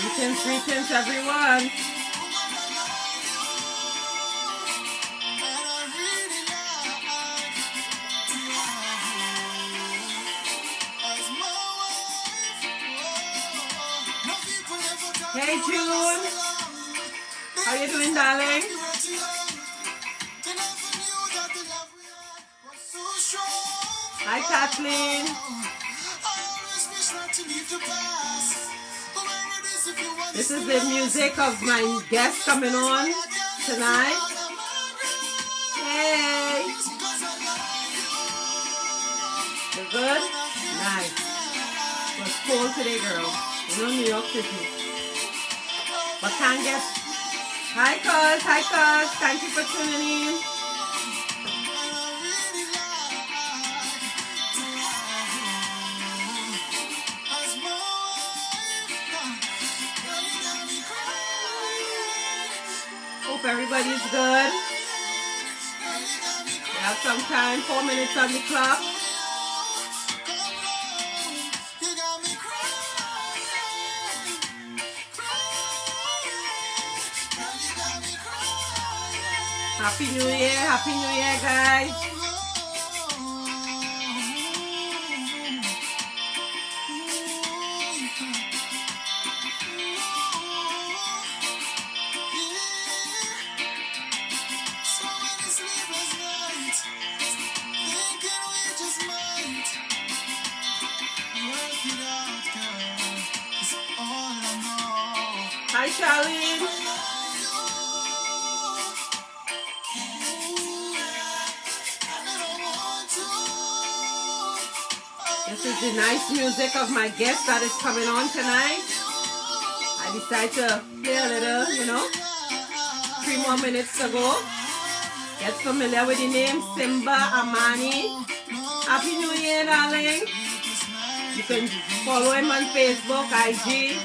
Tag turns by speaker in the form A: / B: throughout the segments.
A: Greetings, everyone. Hey, June. How you doing, darling? Hi, Kathleen. This is the music of my guest coming on tonight. Hey. You good? Nice. It was cold today, girl. You know, New York City. But can't get... Hi, cuz. Hi, cuz. Thank you for tuning in. Hope everybody's good. We have some time, 4 minutes on the clock. Happy New Year, guys. Hi, Charlene. This is the nice music of my guest that is coming on tonight. I decided to play a little, you know, 3 more minutes to go. Get familiar with the name Simba Imani. Happy New Year, darling. You can follow him on Facebook, IG.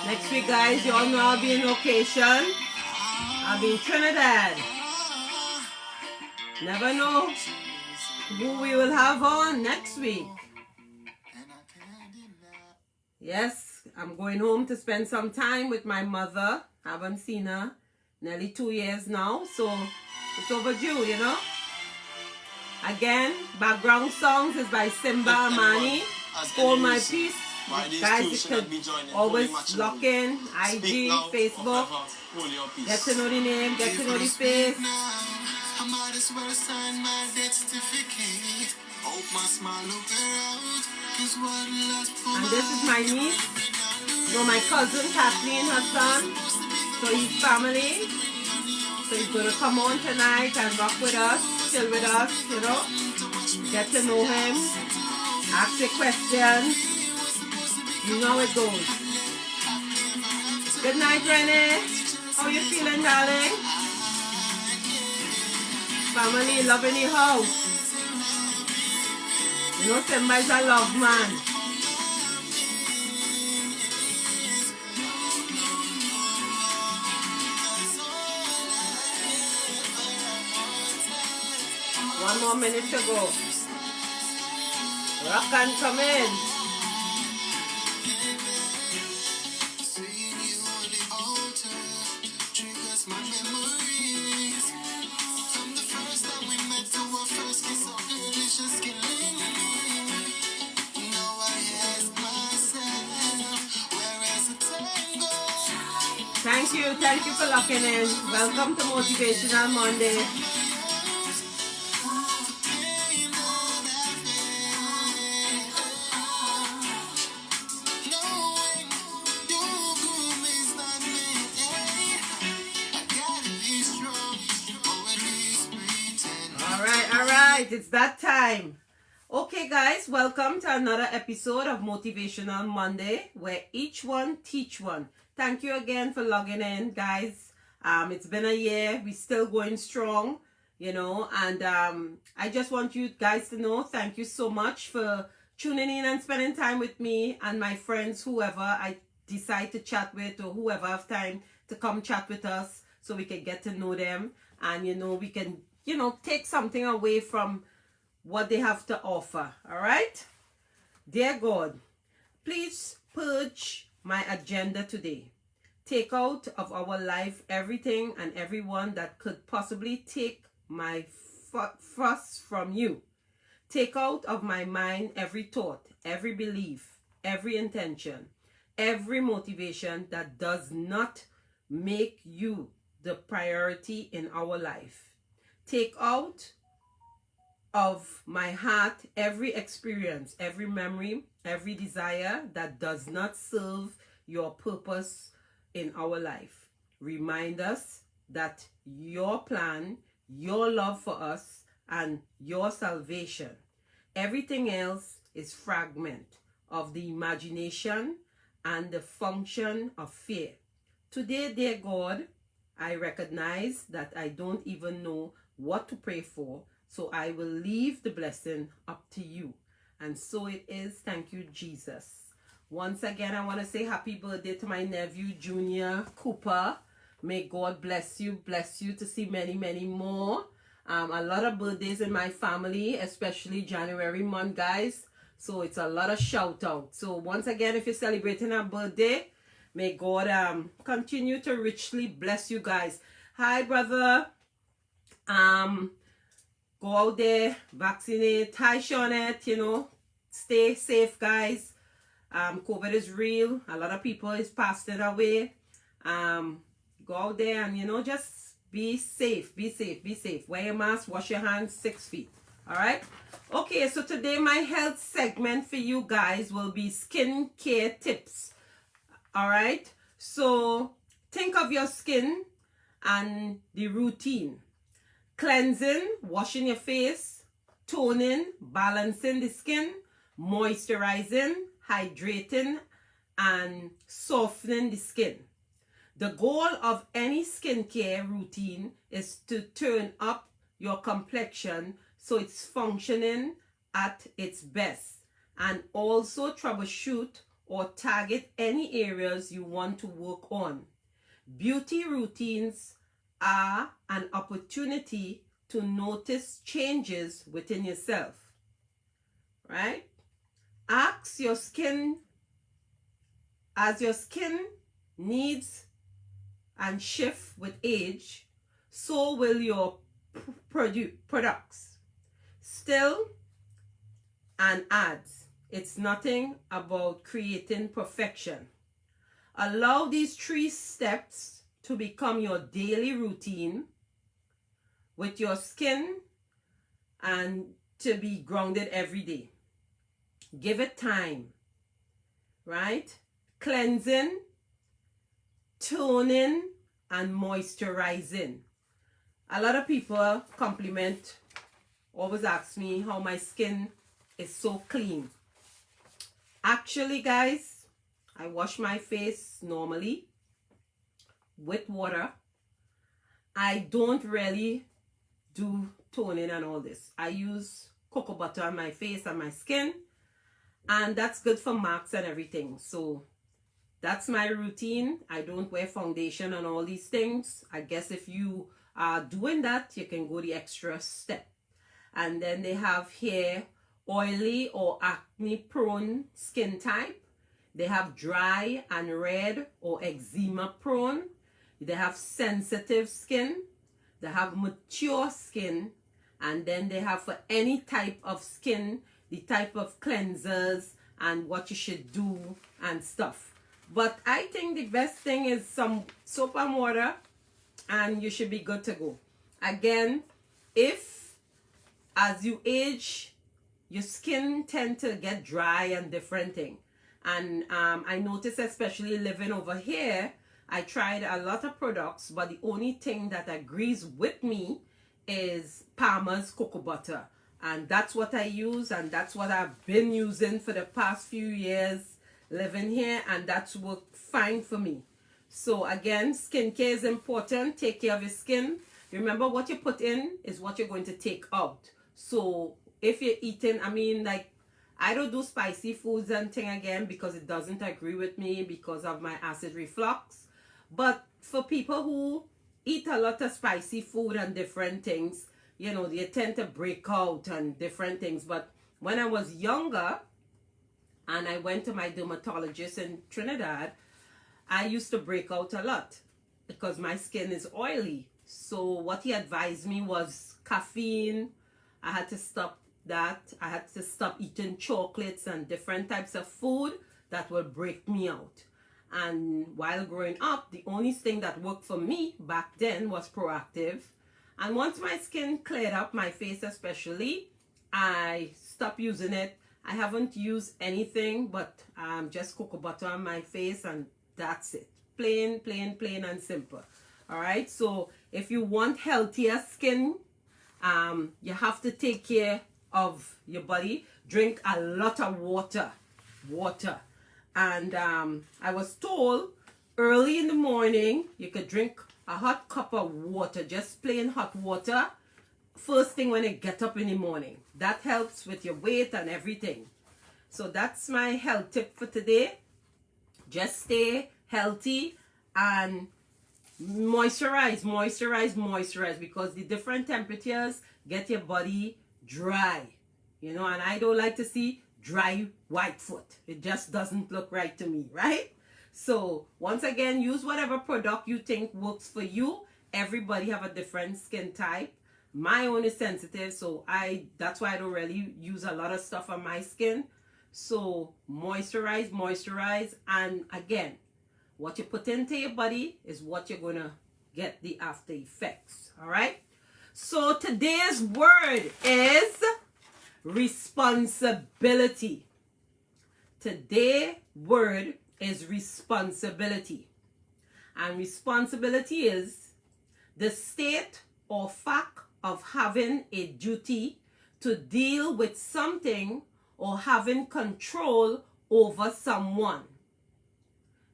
A: Next week, guys, you all know I'll be in location. I'll be in Trinidad. Never know who we will have on next week. Yes, I'm going home to spend some time with my mother. Haven't seen her nearly 2 years now, so it's overdue, you know. Again, background songs is by Simba Imani. Hold My Peace. Guys, you can always lock in IG, Facebook. Get to know the name, get to know the face. And this is my niece. So my cousin Kathleen, her son. So he's family. So he's going to come on tonight and rock with us, chill with us, you know. Get to know him. Ask the questions. You know how it goes. Good night, Renee. How you feeling, darling? Family loving the house. You know, Simba is a love man. One more minute to go. Rock and come in. Thank you for locking in. Welcome to Motivational Monday. All right, it's that time. Okay, guys, welcome to another episode of Motivational Monday, where each one teach one. Thank you again for logging in, guys. It's been a year. We're still going strong. you know. And I just want you guys to know, thank you so much for tuning in and spending time with me and my friends, whoever I decide to chat with, or whoever have time to come chat with us, so we can get to know them, and you know, we can, you know, take something away from what they have to offer. All right, dear God, please purge my agenda today. Take out of our life everything and everyone that could possibly take my fuss from you. Take out of my mind every thought, every belief, every intention, every motivation that does not make you the priority in our life. Take out of my heart every experience, every memory, every desire that does not serve your purpose in our life. Remind us that your plan, your love for us, and your salvation, everything else is fragment of the imagination and the function of fear. Today, dear God, I recognize that I don't even know what to pray for, so I will leave the blessing up to you. And so it is. Thank you, Jesus. Once again, I want to say happy birthday to my nephew, Junior Cooper. May God bless you to see many, many more. A lot of birthdays in my family, especially January month, guys. So it's a lot of shout out. So once again, if you're celebrating a birthday, may God continue to richly bless you guys. Hi, brother. Go out there, vaccinate. Hi, Shawnette, you know. Stay safe, guys. COVID is real. A lot of people is passing away. Go out there and, you know, just be safe. Be safe. Be safe. Wear your mask. Wash your hands 6 feet. All right. Okay, so today my health segment for you guys will be skincare tips. All right. So think of your skin and the routine. Cleansing, washing your face, toning, balancing the skin, moisturizing, hydrating, and softening the skin. The goal of any skincare routine is to turn up your complexion so it's functioning at its best, and also troubleshoot or target any areas you want to work on. Beauty routines are an opportunity to notice changes within yourself, right? Ask your skin, as your skin needs and shift with age, so will your products. Still and ads, it's nothing about creating perfection. Allow these 3 steps to become your daily routine with your skin and to be grounded every day. Give it time, right? Cleansing, toning, and moisturizing. A lot of people always ask me how my skin is so clean. Actually, guys, I wash my face normally with water. I don't really do toning and all this. I use cocoa butter on my face and my skin, and that's good for marks and everything. So that's my routine. I don't wear foundation and all these things. I guess if you are doing that, you can go the extra step. And then they have here oily or acne prone skin type. They have dry and red or eczema prone. They have sensitive skin. They have mature skin. And then they have for any type of skin, the type of cleansers and what you should do and stuff. But I think the best thing is some soap and water, and you should be good to go. Again, if as you age, your skin tend to get dry and different thing. And I noticed, especially living over here, I tried a lot of products, but the only thing that agrees with me is Palmer's cocoa butter. And that's what I use, and that's what I've been using for the past few years living here, and that's worked fine for me. So again, skincare is important. Take care of your skin. Remember, what you put in is what you're going to take out. So if you're eating, I mean, like, I don't do spicy foods and thing again because it doesn't agree with me because of my acid reflux. But for people who eat a lot of spicy food and different things, you know, they tend to break out and different things. But when I was younger and I went to my dermatologist in Trinidad, I used to break out a lot because my skin is oily. So what he advised me was caffeine. I had to stop that. I had to stop eating chocolates and different types of food that will break me out. And while growing up, the only thing that worked for me back then was Proactive. And once my skin cleared up, my face especially, I stopped using it. I haven't used anything but just cocoa butter on my face, and that's it. Plain, plain, plain and simple. All right. So if you want healthier skin, you have to take care of your body. Drink a lot of water. And I was told early in the morning you could drink a hot cup of water, just plain hot water, first thing when you get up in the morning. That helps with your weight and everything. So that's my health tip for today. Just stay healthy and moisturize because the different temperatures get your body dry, you know, and I don't like to see dry white foot. It just doesn't look right to me, right? So once again, use whatever product you think works for you. Everybody have a different skin type. My own is sensitive, so that's why I don't really use a lot of stuff on my skin. So moisturize, and again, what you put into your body is what you're gonna get the after effects. All right. So today's word is responsibility. Today's word is responsibility. And responsibility is the state or fact of having a duty to deal with something or having control over someone.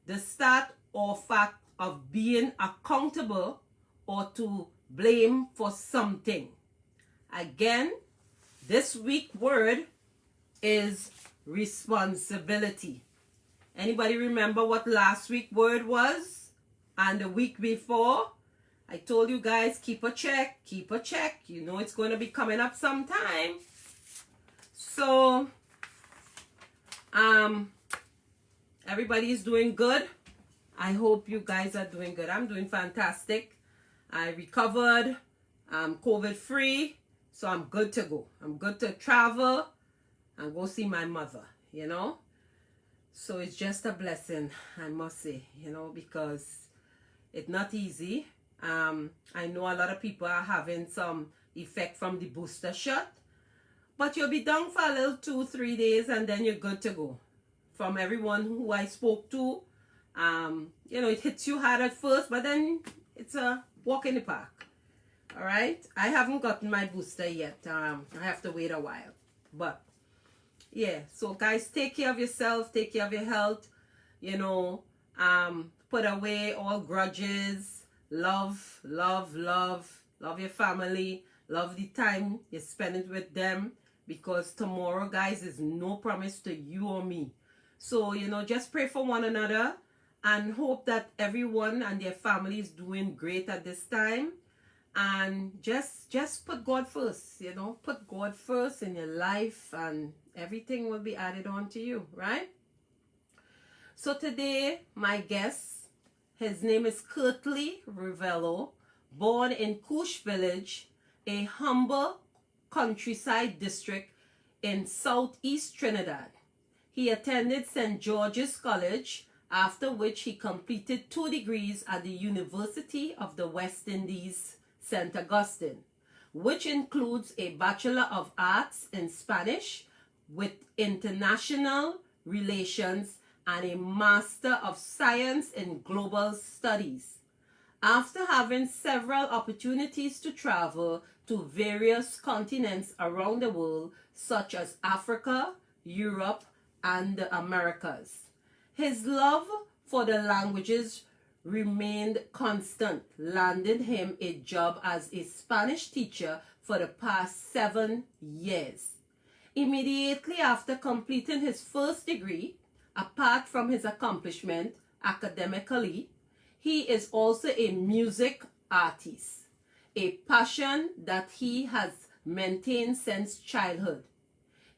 A: The state or fact of being accountable or to blame for something. Again, this week word is responsibility. Anybody remember what last week word was? And the week before? I told you guys, keep a check. You know it's going to be coming up sometime. So, everybody is doing good. I hope you guys are doing good. I'm doing fantastic. I recovered. I'm COVID free. So I'm good to go. I'm good to travel and go see my mother, you know. So it's just a blessing, I must say, you know, because it's not easy. I know a lot of people are having some effect from the booster shot. But you'll be down for a little 2-3 days and then you're good to go. From everyone who I spoke to, you know, it hits you hard at first, but then it's a walk in the park. All right. I haven't gotten my booster yet. I have to wait a while. But yeah, so guys, take care of yourself, take care of your health, you know, put away all grudges, love your family, love the time you spend it with them, because tomorrow, guys, is no promise to you or me. So, you know, just pray for one another and hope that everyone and their family is doing great at this time. And just put God first, you know, put God first in your life and everything will be added on to you, right? So today, my guest, his name is Curtly Rivello, born in Kush Village, a humble countryside district in southeast Trinidad. He attended St. George's College, after which he completed 2 degrees at the University of the West Indies, St. Augustine, which includes a Bachelor of Arts in Spanish with International Relations and a Master of Science in Global Studies. After having several opportunities to travel to various continents around the world, such as Africa, Europe, and the Americas, his love for the languages remained constant, landing him a job as a Spanish teacher for the past 7 years. Immediately after completing his first degree, apart from his accomplishment academically, he is also a music artist, a passion that he has maintained since childhood.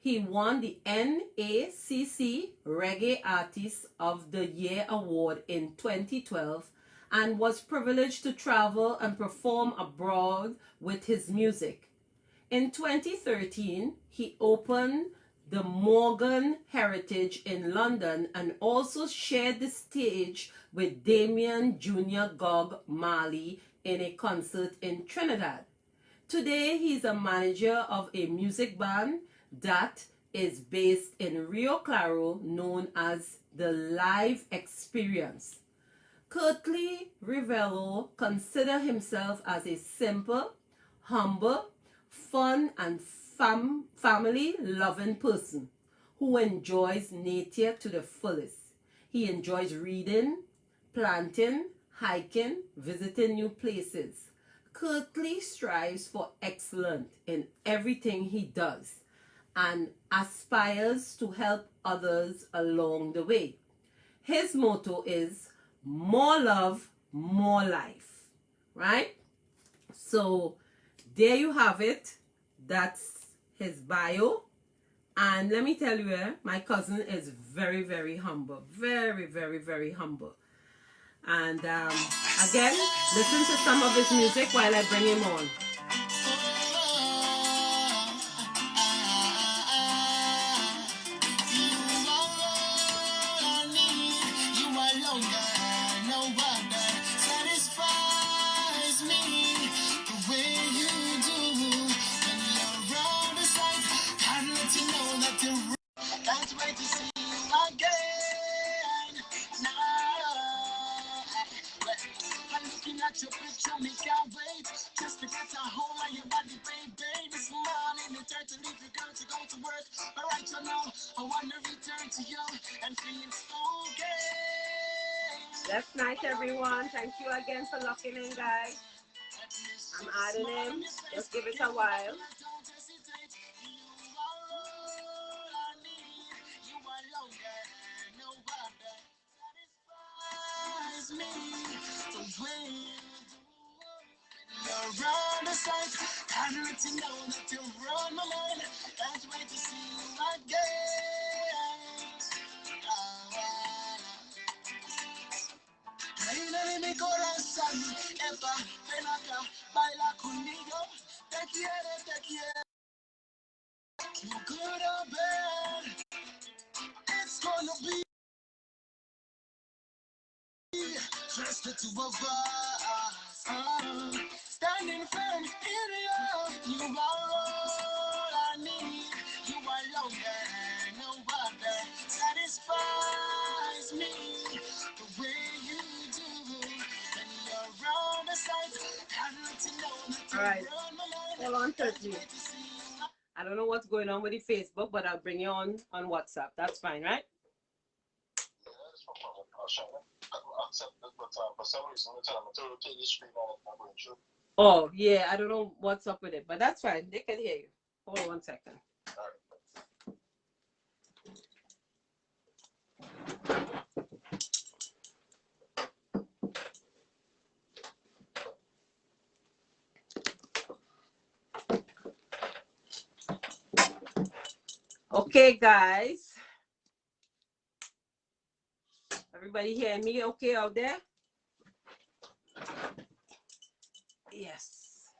A: He won the NACC Reggae Artist of the Year Award in 2012 and was privileged to travel and perform abroad with his music. In 2013, he opened the Morgan Heritage in London and also shared the stage with Damien Jr. Gog Marley in a concert in Trinidad. Today, he's a manager of a music band that is based in Rio Claro known as the Live Experience. Curtly Rivello considers himself as a simple, humble, fun and family-loving person who enjoys nature to the fullest. He enjoys reading, planting, hiking, visiting new places. Curtly strives for excellence in everything he does and aspires to help others along the way. His motto is more love, more life, right? So there you have it. That's his bio. And let me tell you, my cousin is very, very humble. Very, very, very humble. And again, listen to some of his music while I bring him on.
B: Your picture, me can't wait just to get a hold of your body, baby. This morning, the time to leave your girl to go to work. But right now, I want to return to you and feeling so good.
A: That's nice, everyone. Thank you again for locking in, guys. I'm adding him. Just give it a while.
B: Around the sight, I'm written down that you run my mind. Can't wait to see you again. Baila mi corazón, Eva, ven acá, baila conmigo. Te quiero, you good or bad, it's gonna be just the two of us. Standing firm in love, you are all I need. You are longer, no other satisfies me the way you do. When you're on the side, I'm letting know that you're
A: Alright,
B: on my mind.
A: hold on, Thirdly. I don't know what's going on with the Facebook, but I'll bring you on WhatsApp. That's fine, right? Oh, yeah, I don't know what's up with it, but that's fine. They can hear you. Hold on 1 second. Okay, guys. Everybody hear me okay out there? Yes.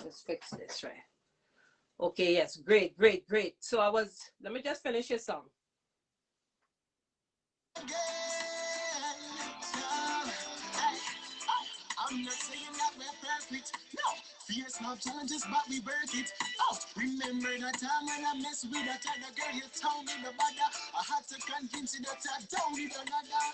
A: Let's fix this, right? Okay, yes. Great, great, great. So let me just finish your song.
B: I'm not saying that we're perfect. No, fierce love challenges, but we work it. Oh, remember the time when I messed with that other girl? You told me no bother. I had to convince you that I don't need another.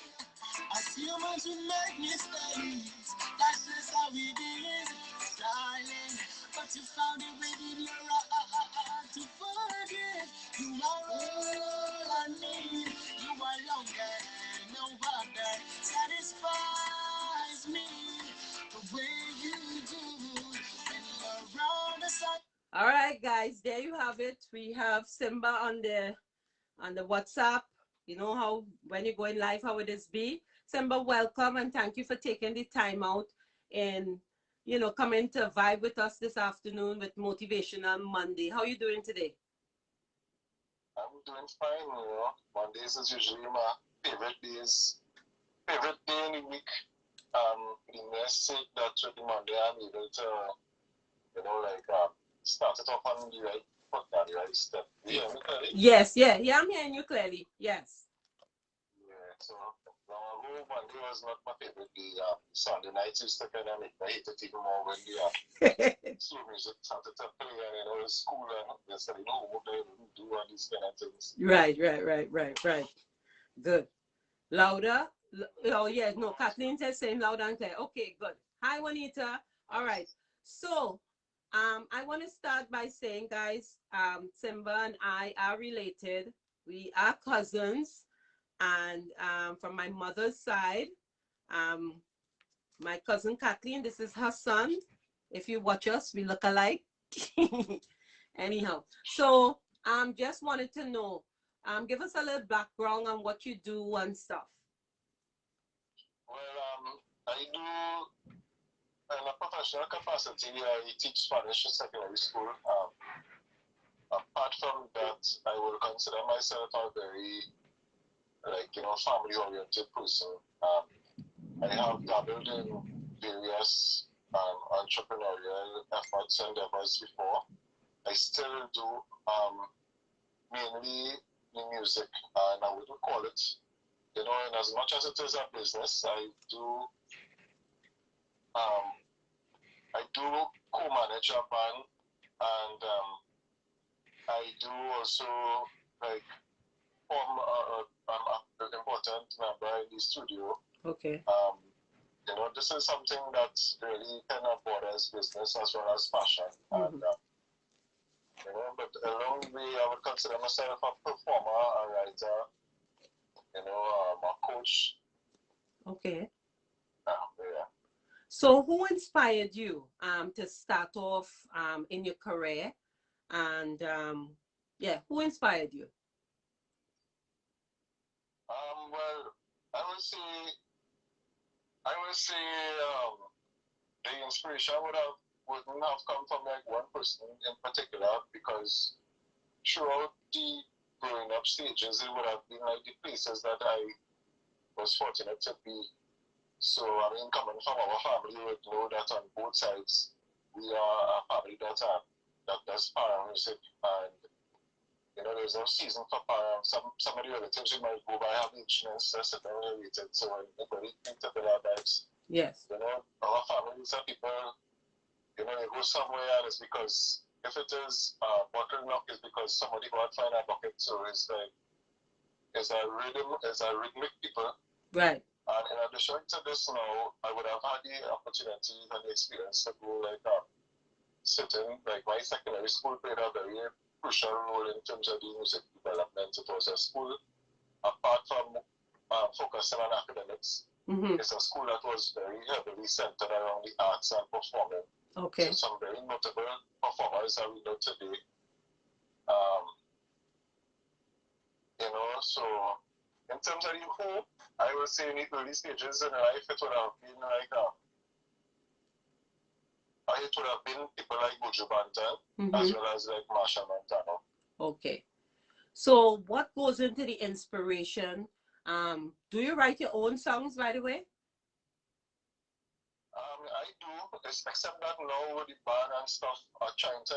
B: As humans, we make mistakes. That's just how it is, darling. But you found it within your heart to forgive. You are all I need. You are longer, no other satisfied.
A: All right, guys, there you have it. We have Simba on the WhatsApp. You know how when you go in live, how it is be. Simba, welcome and thank you for taking the time out and coming to vibe with us this afternoon with Motivational Monday. How are you doing today?
B: I'm doing fine, you know. Mondays is usually my favorite days, favorite day in the week. The next sake that with Monday I'm able to, start it off on the right foot, on the right step. You hear me clearly?
A: Yes, yeah, I'm hearing you clearly. Yes.
B: Yeah, so long ago, Monday was not my favorite day. Sunday nights used to kind of make me hate it even more when the slow music started to play and, school and this, what they do and these kind of things.
A: Right. Good. Louder. Oh, yeah. No, Kathleen says same loud and clear. Okay, good. Hi, Juanita. All right. So, I want to start by saying, guys, Simba and I are related. We are cousins. And from my mother's side, um, my cousin Kathleen, this is her son. If you watch us, we look alike. Anyhow, so just wanted to know, give us a little background on what you do and stuff.
B: Well, I do in a professional capacity. I teach Spanish in secondary school. Apart from that, I will consider myself a very, family-oriented person. I have dabbled in various entrepreneurial efforts and endeavors before. I still do mainly in music, and I wouldn't call it, in as much as it is a business, um, I do co-manage a band, and I do also like form an important member in the studio.
A: Okay.
B: This is something that really kind of borders business as well as passion.
A: Mm-hmm.
B: And but along the way, I would consider myself a performer, a writer, a coach.
A: Okay.
B: Yeah.
A: So who inspired you to start off in your career? And who inspired you?
B: Well, I would say the inspiration wouldn't have come from like one person in particular, because throughout the growing up stages, it would have been like the places that I was fortunate to be. So, I mean, coming from our family, you would know that on both sides, we are a family that does para music, and there's no season for para. Some of the relatives you might go by have instruments that's related, so anybody think to fill our lives.
A: Yes.
B: Our families are people, you go somewhere and it's because if it is bottle knock, it's because somebody go and find a bucket. So it's like it's a rhythmic people.
A: Right.
B: And in addition to this now, I would have had the opportunity and the experience to go sitting, like my secondary school played a very crucial role in terms of the music development. It was a school, apart from focusing on academics,
A: mm-hmm.
B: It's a school that was very heavily centered around the arts and performing.
A: Okay.
B: So some very notable performers that we know today. So in terms of the who, I would say in the early stages in life, it would have been like it would have been people like Buju Banton,
A: mm-hmm.
B: as well as like Marsha Montano.
A: Okay. So what goes into the inspiration? Do you write your own songs, by the way?
B: I do, except that now with the band and stuff, I'm trying to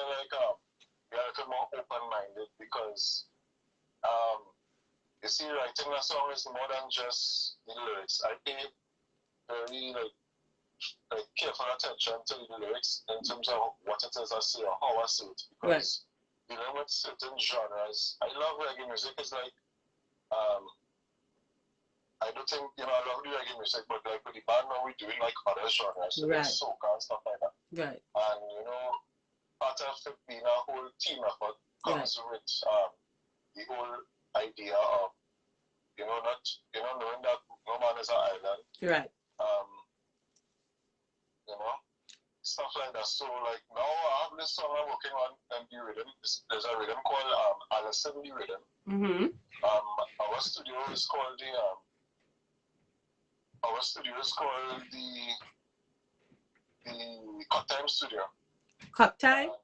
B: be a little more open-minded, because you see, writing a song is more than just the lyrics. I pay very careful attention to the lyrics in terms of what it is I say or how I say it, because dealing with certain genres, I love reggae music. It's like I don't think I love the reggae music, but like with the band now we're doing like other genres, so like soca and stuff like that.
A: Right.
B: And part of it being a whole team effort comes with the whole idea of knowing that no man is an island.
A: Right.
B: Stuff like that. So like now I have this song I'm working on and the rhythm. There's a rhythm called Allison the Rhythm. Our studio is called the Cut Time Studio.
A: Cut Time?
B: And,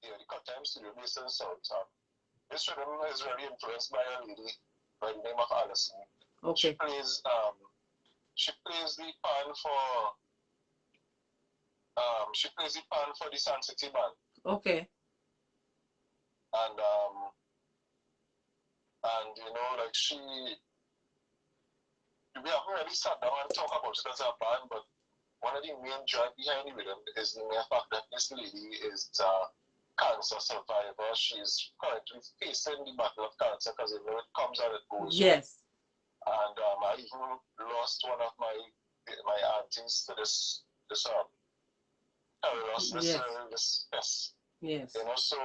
B: yeah, the Cut Time Studio based in South. This rhythm is really influenced by a lady by the name of Allison.
A: Okay.
B: She plays the pan for the Sun City Band.
A: Okay.
B: And you know, like we haven't really sat down and talk about it as a band, but one of the main drive behind the rhythm is the mere fact that this lady is a cancer survivor. She's currently facing the battle of cancer because you know it comes and it goes.
A: Yes.
B: And I even lost one of my aunties to this pest.
A: Yes.
B: You know, so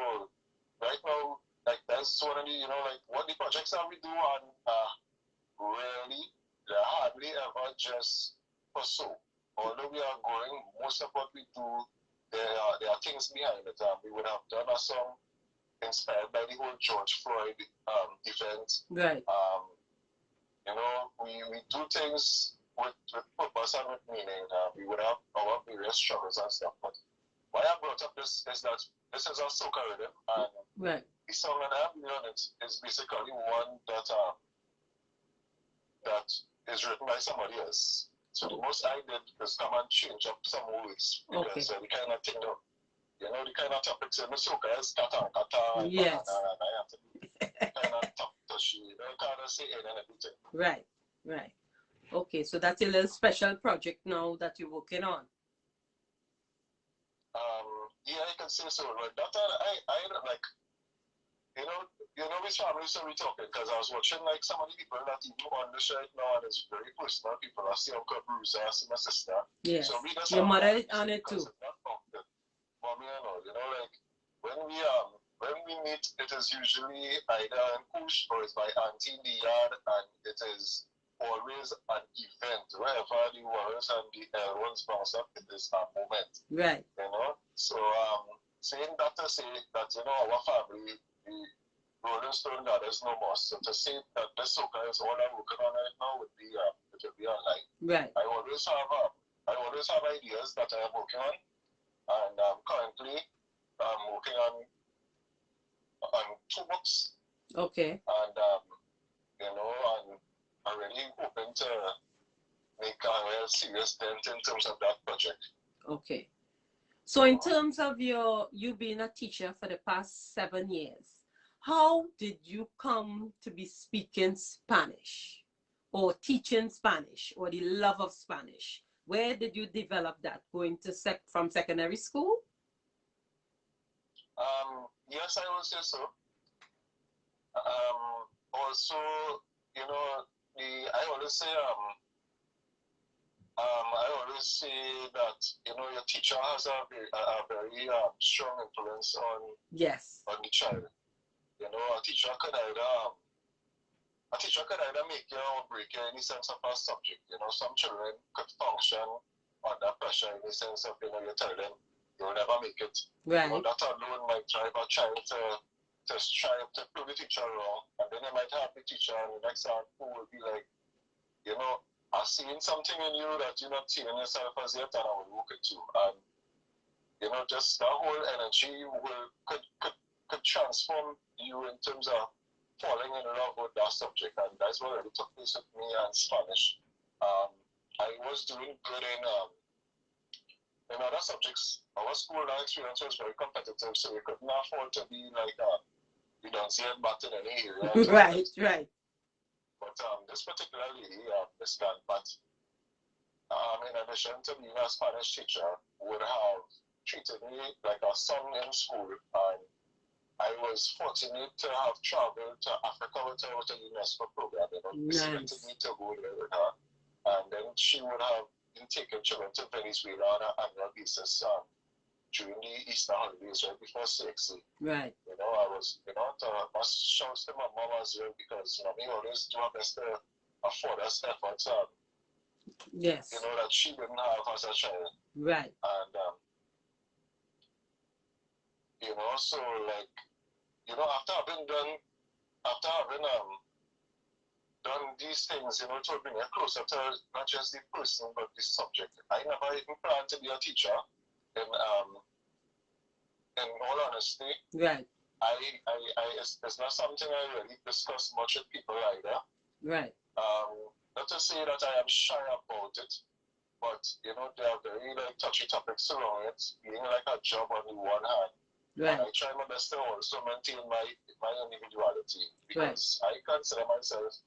B: right now, like that's one of the, you know, like what the projects that we do on really they're hardly ever just for so. Although we are growing, most of what we do, there are things behind it. We would have done a song inspired by the whole George Floyd event.
A: Right.
B: You know, we do things with purpose and with meaning. We would have our various struggles and stuff. But why I brought up this is that this is a soca rhythm, and
A: right.
B: the song that I'm on it is basically one that is written by somebody else. So the most I did is come and change up some words because the kind of thing that, you know, the kind of topics in the soca is kata,
A: yes.
B: and I have to be kind of touchy, you know, kind of say it and everything.
A: Right, right. Okay, so that's a little special project now that you're working on.
B: Yeah, I can say so. Like that, I like, you know which family so we talking because I was watching like some of the people that even on the show right now and it's very personal people. I see Uncle Bruce, I see my sister.
A: Yes.
B: So we just
A: your mother is on it too.
B: Mommy and all, you know, like when we meet, it is usually either in Kush or it's by Auntie in the yard, and it is always an event. Wherever the Warriors and the L1s bounce up, it is a moment.
A: Right.
B: You know? So saying that to say that, you know, our family, the Rolling Stone Brothers no more. So to say that this soca is all I'm working on right now would be it would be online.
A: Right.
B: I always have ideas that I am working on, and currently I'm working on 2 books.
A: Okay.
B: And you know, and I'm really hoping to make a real serious dent in terms of that project.
A: Okay. So in terms of you being a teacher for the past 7 years, how did you come to be speaking Spanish or teaching Spanish or the love of Spanish? Where did you develop that? Going to from secondary school?
B: Yes, I would say so. Also, you know, I always say that, you know, your teacher has a very strong influence on the child. You know, a teacher could either make you or break you in the sense of a subject. You know, some children could function under pressure in the sense of, you know, you tell them you'll never make it.
A: Right.
B: You know, that alone might drive a child to strive to prove the teacher wrong, and then you might have the teacher and the next time who will be like, you know, I've seen something in you that you're not seeing yourself as yet, and I will look at you. And you know, just that whole energy could transform you in terms of falling in love with that subject, and that's what really took place with me and Spanish. I was doing good in other subjects. Our school experience was very competitive, so we couldn't afford to be like we don't see it back in any area.
A: Right, right.
B: But this particular lady, Miss Gunn, but in addition to being a Spanish teacher, would have treated me like a son in school, and I was fortunate to have traveled to Africa with her with a UNESCO program. You know, selected me to go there with her, and then she would have been taking children to Venezuela on an annual basis during the Easter holidays right before 6.
A: Right.
B: You know, I was, you know, must shout to my mom as well because, you know, me always do my best to afford us efforts.
A: Yes.
B: You know, that she didn't have as a child.
A: Right.
B: And you know, so like, you know, after having done these things, you know, to bring it closer to not just the person but the subject. I never even planned to be a teacher. In all honesty,
A: Right.
B: It's not something I really discuss much with people either.
A: Right.
B: Not to say that I am shy about it, but you know, there are very like touchy topics around it, being like a job on the one hand.
A: Right.
B: And I try my best to also maintain my individuality, because I consider myself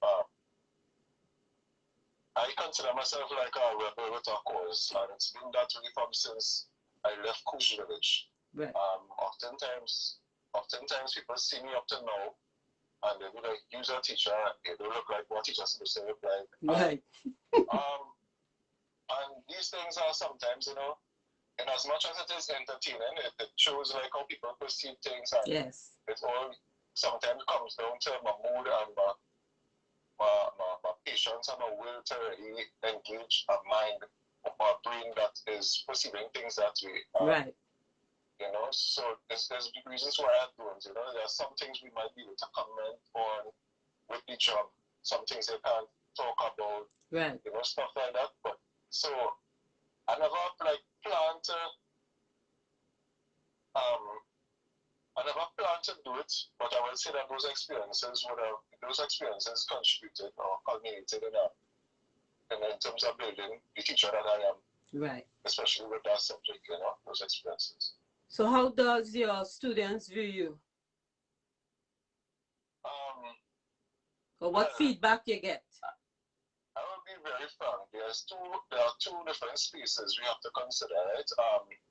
B: like a rebel with a cause, and it's been that way from since I left Coos Village.
A: Right.
B: Oftentimes people see me up to now, and they be like, "You're a teacher. You don't look like what teachers supposed to look like."
A: Right.
B: And these things are sometimes, you know, and as much as it is entertaining, it shows like how people perceive things, and
A: yes,
B: it all sometimes comes down to my mood and my patience and my will to really engage a mind or a brain that is perceiving things that way.
A: Right.
B: You know, so there's big reasons why I don't. You know, there are some things we might be able to comment on with the job, some things they can't talk about.
A: Right.
B: You know, stuff like that. But so I never like planned to do it, but I would say that those experiences contributed or culminated in terms of building the teacher that I am.
A: Right.
B: Especially with that subject, you know, those experiences.
A: So how does your students view you? Or what feedback you get?
B: I will be very frank. There are two different spaces we have to consider, right?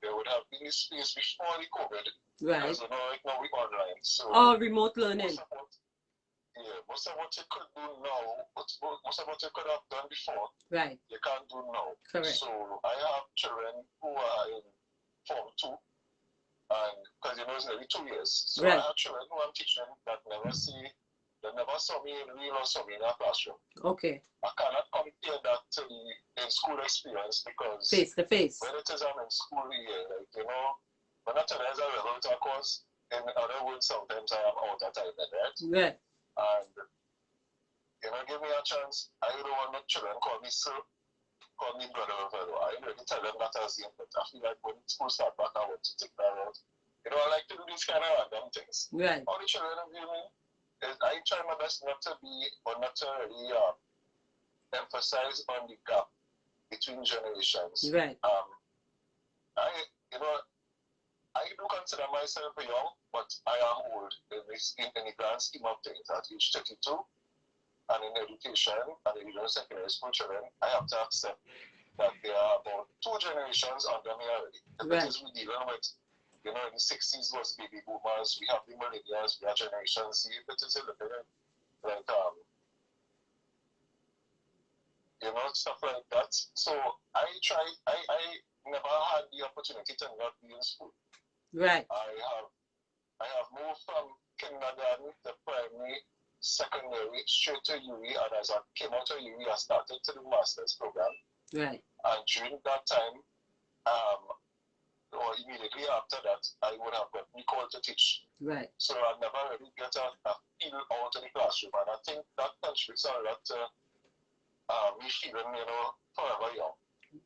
B: There would have been a space before the COVID.
A: Right.
B: Because, you know, right now we're online. So
A: remote learning.
B: Most of what you could do now, most of what you could have done before,
A: right,
B: you can't do now.
A: Correct.
B: So I have children who are in Form 2, and because you know it's nearly 2 years. So
A: right.
B: I have children who I'm teaching that never saw me in real or saw me in a classroom.
A: Okay.
B: I cannot compare that to the in-school experience, because
A: face to face.
B: when it is I'm in school here, like, you know, when I tell you as a rebel to a course, in other words, sometimes I am out of time, right?
A: Right.
B: And, you know, give me a chance. I don't want my children call me sir, call me brother or fellow. I really tell them that as the but I feel like when school start back, I want to take that route. You know, I like to do these kind of random things.
A: Right.
B: All the children of you, I try my best not to really emphasize on the gap between generations.
A: Right.
B: I do consider myself young, but I am old in the grand scheme of things. At age 32, and in education and in secondary school children, I have to accept that there are about 2 generations under me already.
A: Right.
B: Because we're dealing with, you know, in the 60s was baby boomers, we have the millennials, we have Generation Z, but it's a little bit like, you know, stuff like that. So I never had the opportunity to not be in school.
A: Right.
B: I have moved from kindergarten to primary, secondary, straight to UE, and as I came out of UE, I started to do master's program.
A: Right.
B: And during that time, or immediately after that, I would have been called to teach.
A: Right.
B: So I never really get a feel out of the classroom, and I think that contributes a lot to me feeling, you know, forever young.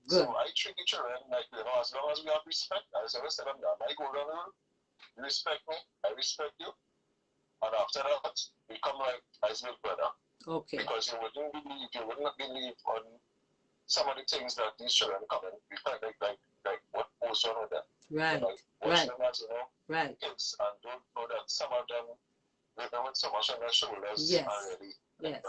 A: Good.
B: So I treat the children like, you know, as long as we have respect, as I said, I go down the road, you respect me, I respect you, and after that, we come like as big brother.
A: Okay.
B: Because you wouldn't believe on some of the things that these children come in, like what goes on with them.
A: Right.
B: You know, watch them as, you know,
A: right.
B: kids, and don't know that some of them live with so much on their shoulders.
A: Yes.
B: Already.
A: Yes.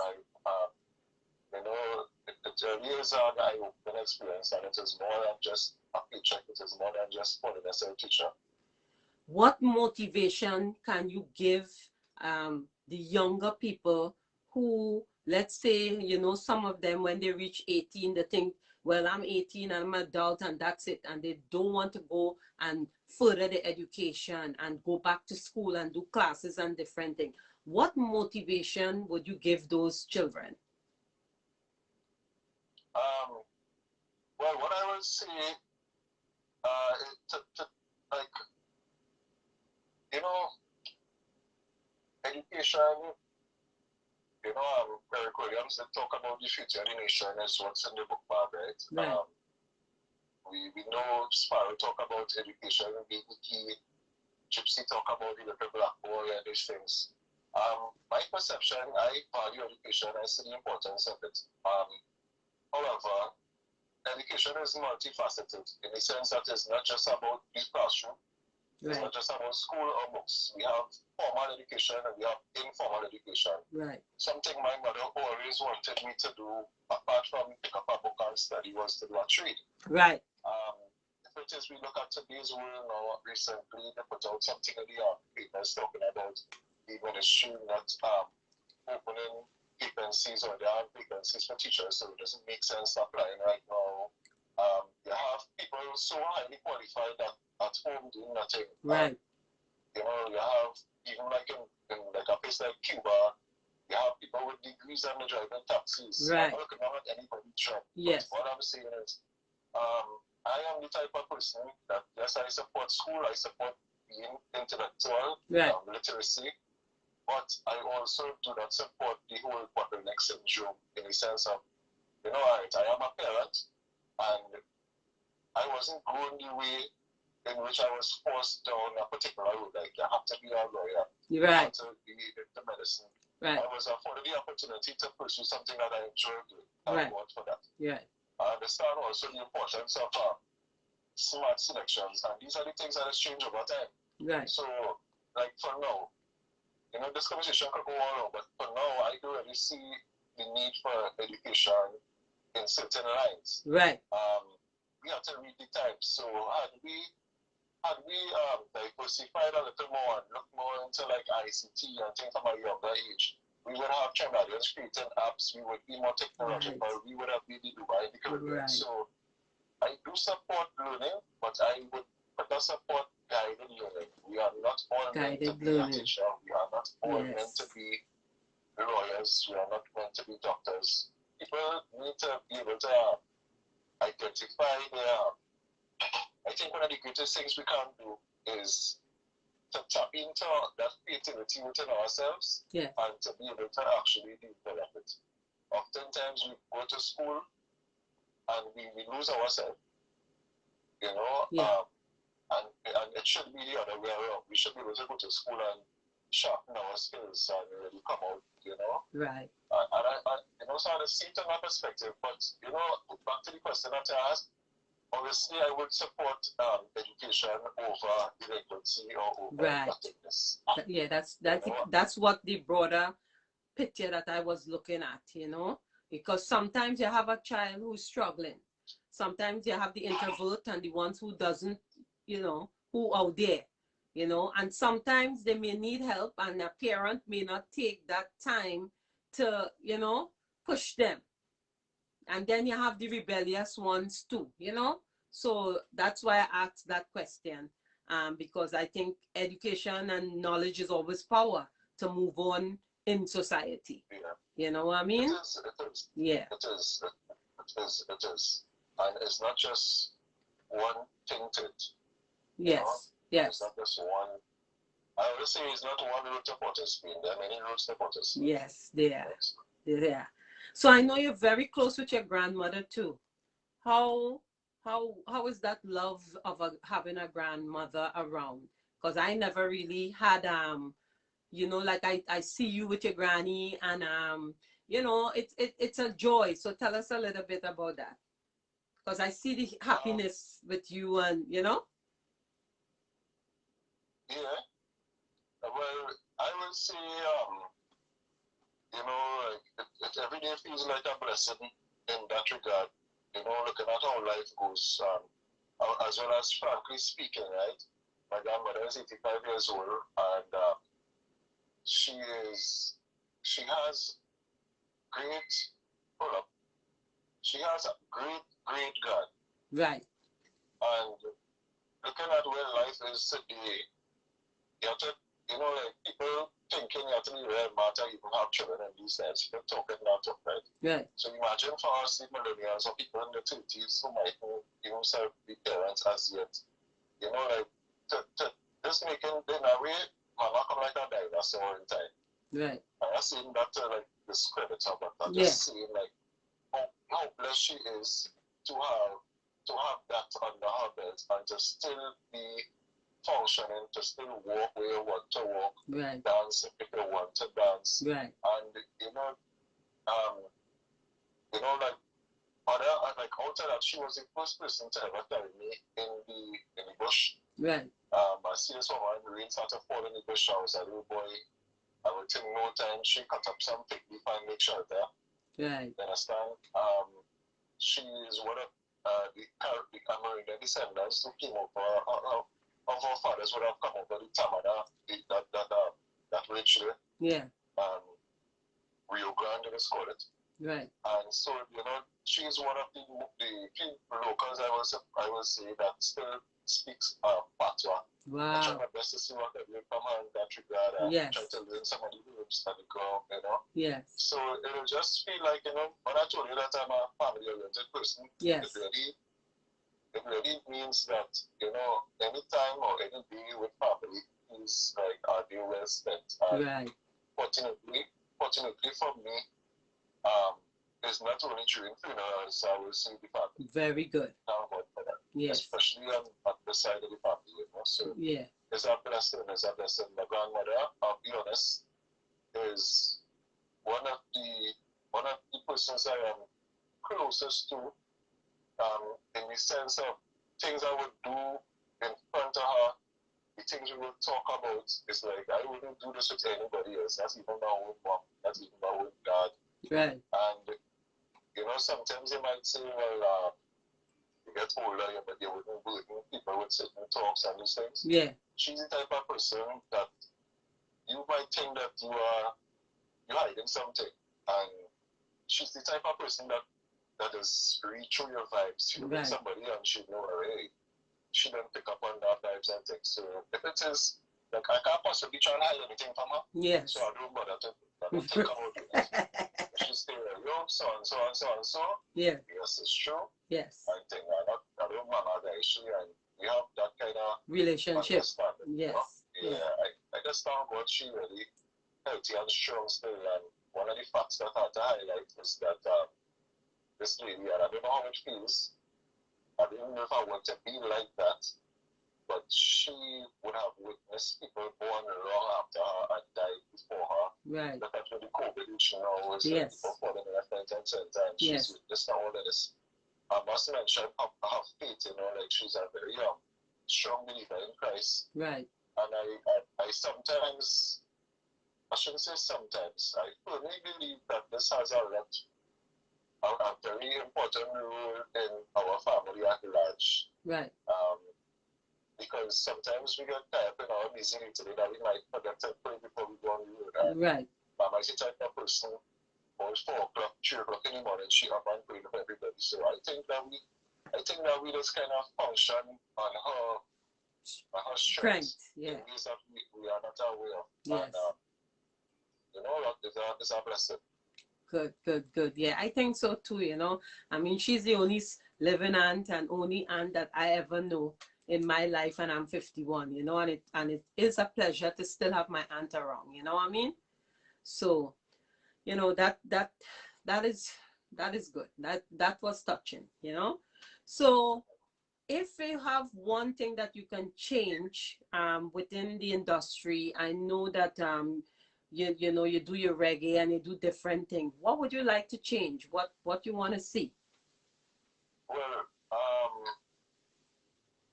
B: You know, it really is an eye-opening experience, and it is more than just a paycheck. It is more than just for the necessary teacher.
A: What motivation can you give the younger people who, let's say, you know, some of them when they reach 18, they think, well, I'm 18, I'm an adult, and that's it. And they don't want to go and further the education and go back to school and do classes and different things. What motivation would you give those children?
B: Well, what I would say, like, education, Eric Williams did talk about the future of the nation as what's in the book, right?
A: Right.
B: We know Sparrow talk about education being the key. Gypsy talk about the little black boy and these things. My perception, I value education. I see the importance of it. However, education is multifaceted in the sense that it's not just about the classroom. It's not just about school or books. We have formal education and we have informal education.
A: Right.
B: Something my mother always wanted me to do, apart from pick up a book and study, was to do a trade.
A: Right.
B: If it is, we look at today's world now, recently they put out something in the papers talking about the ministry not opening vacancies, or there are vacancies for teachers, so it doesn't make sense applying right now. You have people so highly qualified that at home doing nothing.
A: Right.
B: You have, even like in like a place like Cuba, you have people with degrees and they're driving taxis.
A: Right.
B: I'm not looking at anybody's job.
A: Yes.
B: But what I'm saying is, I am the type of person that, yes, I support school, I support being intellectual, literacy, but I also do not support the whole bottleneck syndrome in the sense of, I am a parent, and I wasn't grown the way in which I was forced down a particular road, like you have to be a lawyer, you have to be into medicine.
A: Right.
B: I was afforded the opportunity to pursue something that I enjoy doing. I want for that.
A: Yeah.
B: I understand also the importance of smart selections, and these are the things that have changed over time.
A: Right.
B: So, like for now, this conversation could go on, but for now, I don't really see the need for education in certain lines.
A: Right.
B: We have to read the times. So, had we diversified a little more and looked more into like ICT and things from a younger age, we would have Trinidadians creating apps, we would be more technological, we would have been the Dubai in the Caribbean. So I do support learning, but I would support guided learning. We are not all meant to be a teacher, we are not all meant to be lawyers, we are not meant to be doctors. People need to be able to identify I think one of the greatest things we can do is to tap into that creativity within ourselves and to be able to actually develop it. Oftentimes we go to school and we lose ourselves, and it should be the other way around. We should be able to go to school and sharpen our skills and really come out,
A: Right.
B: And I so I see it from that perspective, but, back to the question that I asked, obviously, I would support education over delinquency or over nothingness.
A: Yeah, that's what the broader picture that I was looking at, because sometimes you have a child who's struggling. Sometimes you have the introvert and the ones who doesn't, who out there, and sometimes they may need help and a parent may not take that time to, push them. And then you have the rebellious ones too, So that's why I asked that question, because I think education and knowledge is always power to move on in society.
B: Yeah.
A: You know what I mean?
B: It is.
A: Yeah.
B: It is. And it's not just one thing to it.
A: Yes. Yes.
B: It's not just one. I always say it's not one road to Potterspoon. There are many roads to Potterspoon.
A: Yes, there. Yeah. So I know you're very close with your grandmother too. How is that love of having a grandmother around? Because I never really had like I see you with your granny, and it's a joy. So tell us a little bit about that. Because I see the happiness with you, and
B: Yeah. Well, I will say every day feels like a blessing in that regard. Looking at how life goes, as well as frankly speaking, right? My grandmother is 85 years old, and she has a great God.
A: Right.
B: And looking at where life is today, you have to, people thinking you have to be very mad to even have children in these days. People talking that up, right?
A: Right.
B: So imagine for us, the millennials or people in the 30s who might even serve the parents as yet. Just making, in a way, man, come like a dinosaur in time.
A: Right.
B: I'm not saying that to like discredit her, but I'm
A: Yeah.
B: just saying like how blessed she is to have that under her belt and to still be functioning, to still walk where you want to walk,
A: Right.
B: dance if you want to dance,
A: Right.
B: and um, like other like outside that she was the first person to ever tell me in the bush.
A: Right.
B: I see someone rain started falling in the bush. I was a little boy. I would take no time. She cut up some fig leaf and make shelter.
A: Right.
B: You understand? She is one of the American descendants who came over of our fathers would have come over the Tamada, that rich
A: Yeah.
B: Rio Grande, let's call it.
A: Right.
B: And so, she's one of the few locals I will say that still speaks patois.
A: Wow.
B: I try my best to see what I do from her in that regard.
A: Yes.
B: Try to learn some of the roots that they go,
A: Yes.
B: So it'll just feel like, when I told you that I'm a family-oriented person,
A: yes.
B: It really means that, any time or any day with family is like a day well spent. And
A: right.
B: Fortunately for me, it's not only during funerals I will see the family.
A: Very good.
B: Thank God for that.
A: Yes.
B: Especially on the side of the family, So
A: yeah.
B: It's a blessing. My grandmother, I'll be honest, is one of the persons I am closest to, in the sense of things I would do in front of her, the things we would talk about. It's like I wouldn't do this with anybody else. That's even my own mom. That's even my own dad.
A: Right.
B: And sometimes you might say, well, you get older, but you wouldn't burden people with certain talks and these things.
A: Yeah.
B: She's the type of person that you might think that you're hiding something, and she's the type of person that is read through your vibes. You meet somebody and she know, hey, she don't pick up on that vibes and things. So if it is like I can't possibly try and hide anything from her.
A: Yes.
B: So I don't bother to think about it. She say, yo, so and so and so and so.
A: Yeah.
B: Yes, it's true.
A: Yes.
B: I think I don't mama the issue, and we have that kind of
A: relationship. Yes.
B: Yeah. I just found what she really healthy and strong still, and one of the facts that I had to highlight is that this lady, and I don't know how it feels, I don't even know if I want to be like that, but she would have witnessed people born long after her and died before her.
A: Right.
B: That's what the COVID issue now is.
A: Yes.
B: People falling in left and center, and she's witnessed all of this. I must mention her faith, like she's a very strong believer in Christ.
A: Right.
B: And I sometimes, I shouldn't say sometimes, I firmly believe that this has a very important role in our family at large.
A: Right.
B: Because sometimes we get tired in our busy today that we might forget to pray before we go on the road.
A: Right.
B: Mama is the type of person who is 4 o'clock, 3 o'clock in the morning, she up and praying for everybody. So I think that we just kind of function on her strength.
A: Yeah.
B: In ways that we are not aware of.
A: Yes.
B: And that is a blessing.
A: Good. Yeah, I think so too, I mean, she's the only living aunt and only aunt that I ever know in my life, and I'm 51, and it is a pleasure to still have my aunt around, you know what I mean? So, that is good. That was touching, So if you have one thing that you can change within the industry, I know that you do your reggae and you do different things. What would you like to change? What you want to see?
B: Well,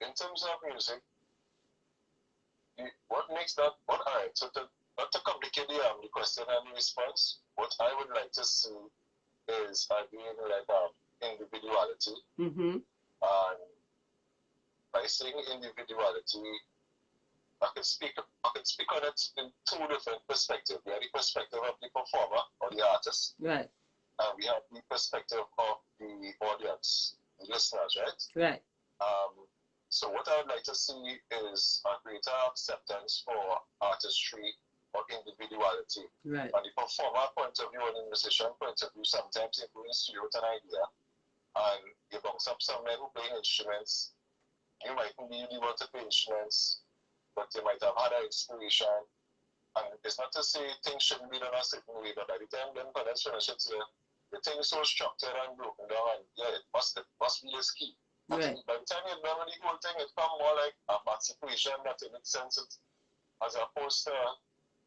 B: in terms of music, what makes that? Alright, so not to complicate the question and the response, what I would like to see is again like individuality.
A: Mm-hmm.
B: And by saying individuality, I can speak on it in 2 different perspectives. We have the perspective of the performer or the artist.
A: Right.
B: And we have the perspective of the audience, the listeners, right?
A: Right.
B: So what I would like to see is a greater acceptance for artistry or individuality.
A: Right.
B: On the performer point of view and the musician point of view, sometimes you go in studio with an idea and you bounce up some men who play instruments. You might be the one to play instruments, but you might have had an inspiration And it's not to say things shouldn't be done a certain way, but by the time them parents finish it, the thing is so structured and broken down, and yeah, it must be this key.
A: Right.
B: By the time you're done with the whole thing, it comes more like a math equation that it makes sense, as opposed to,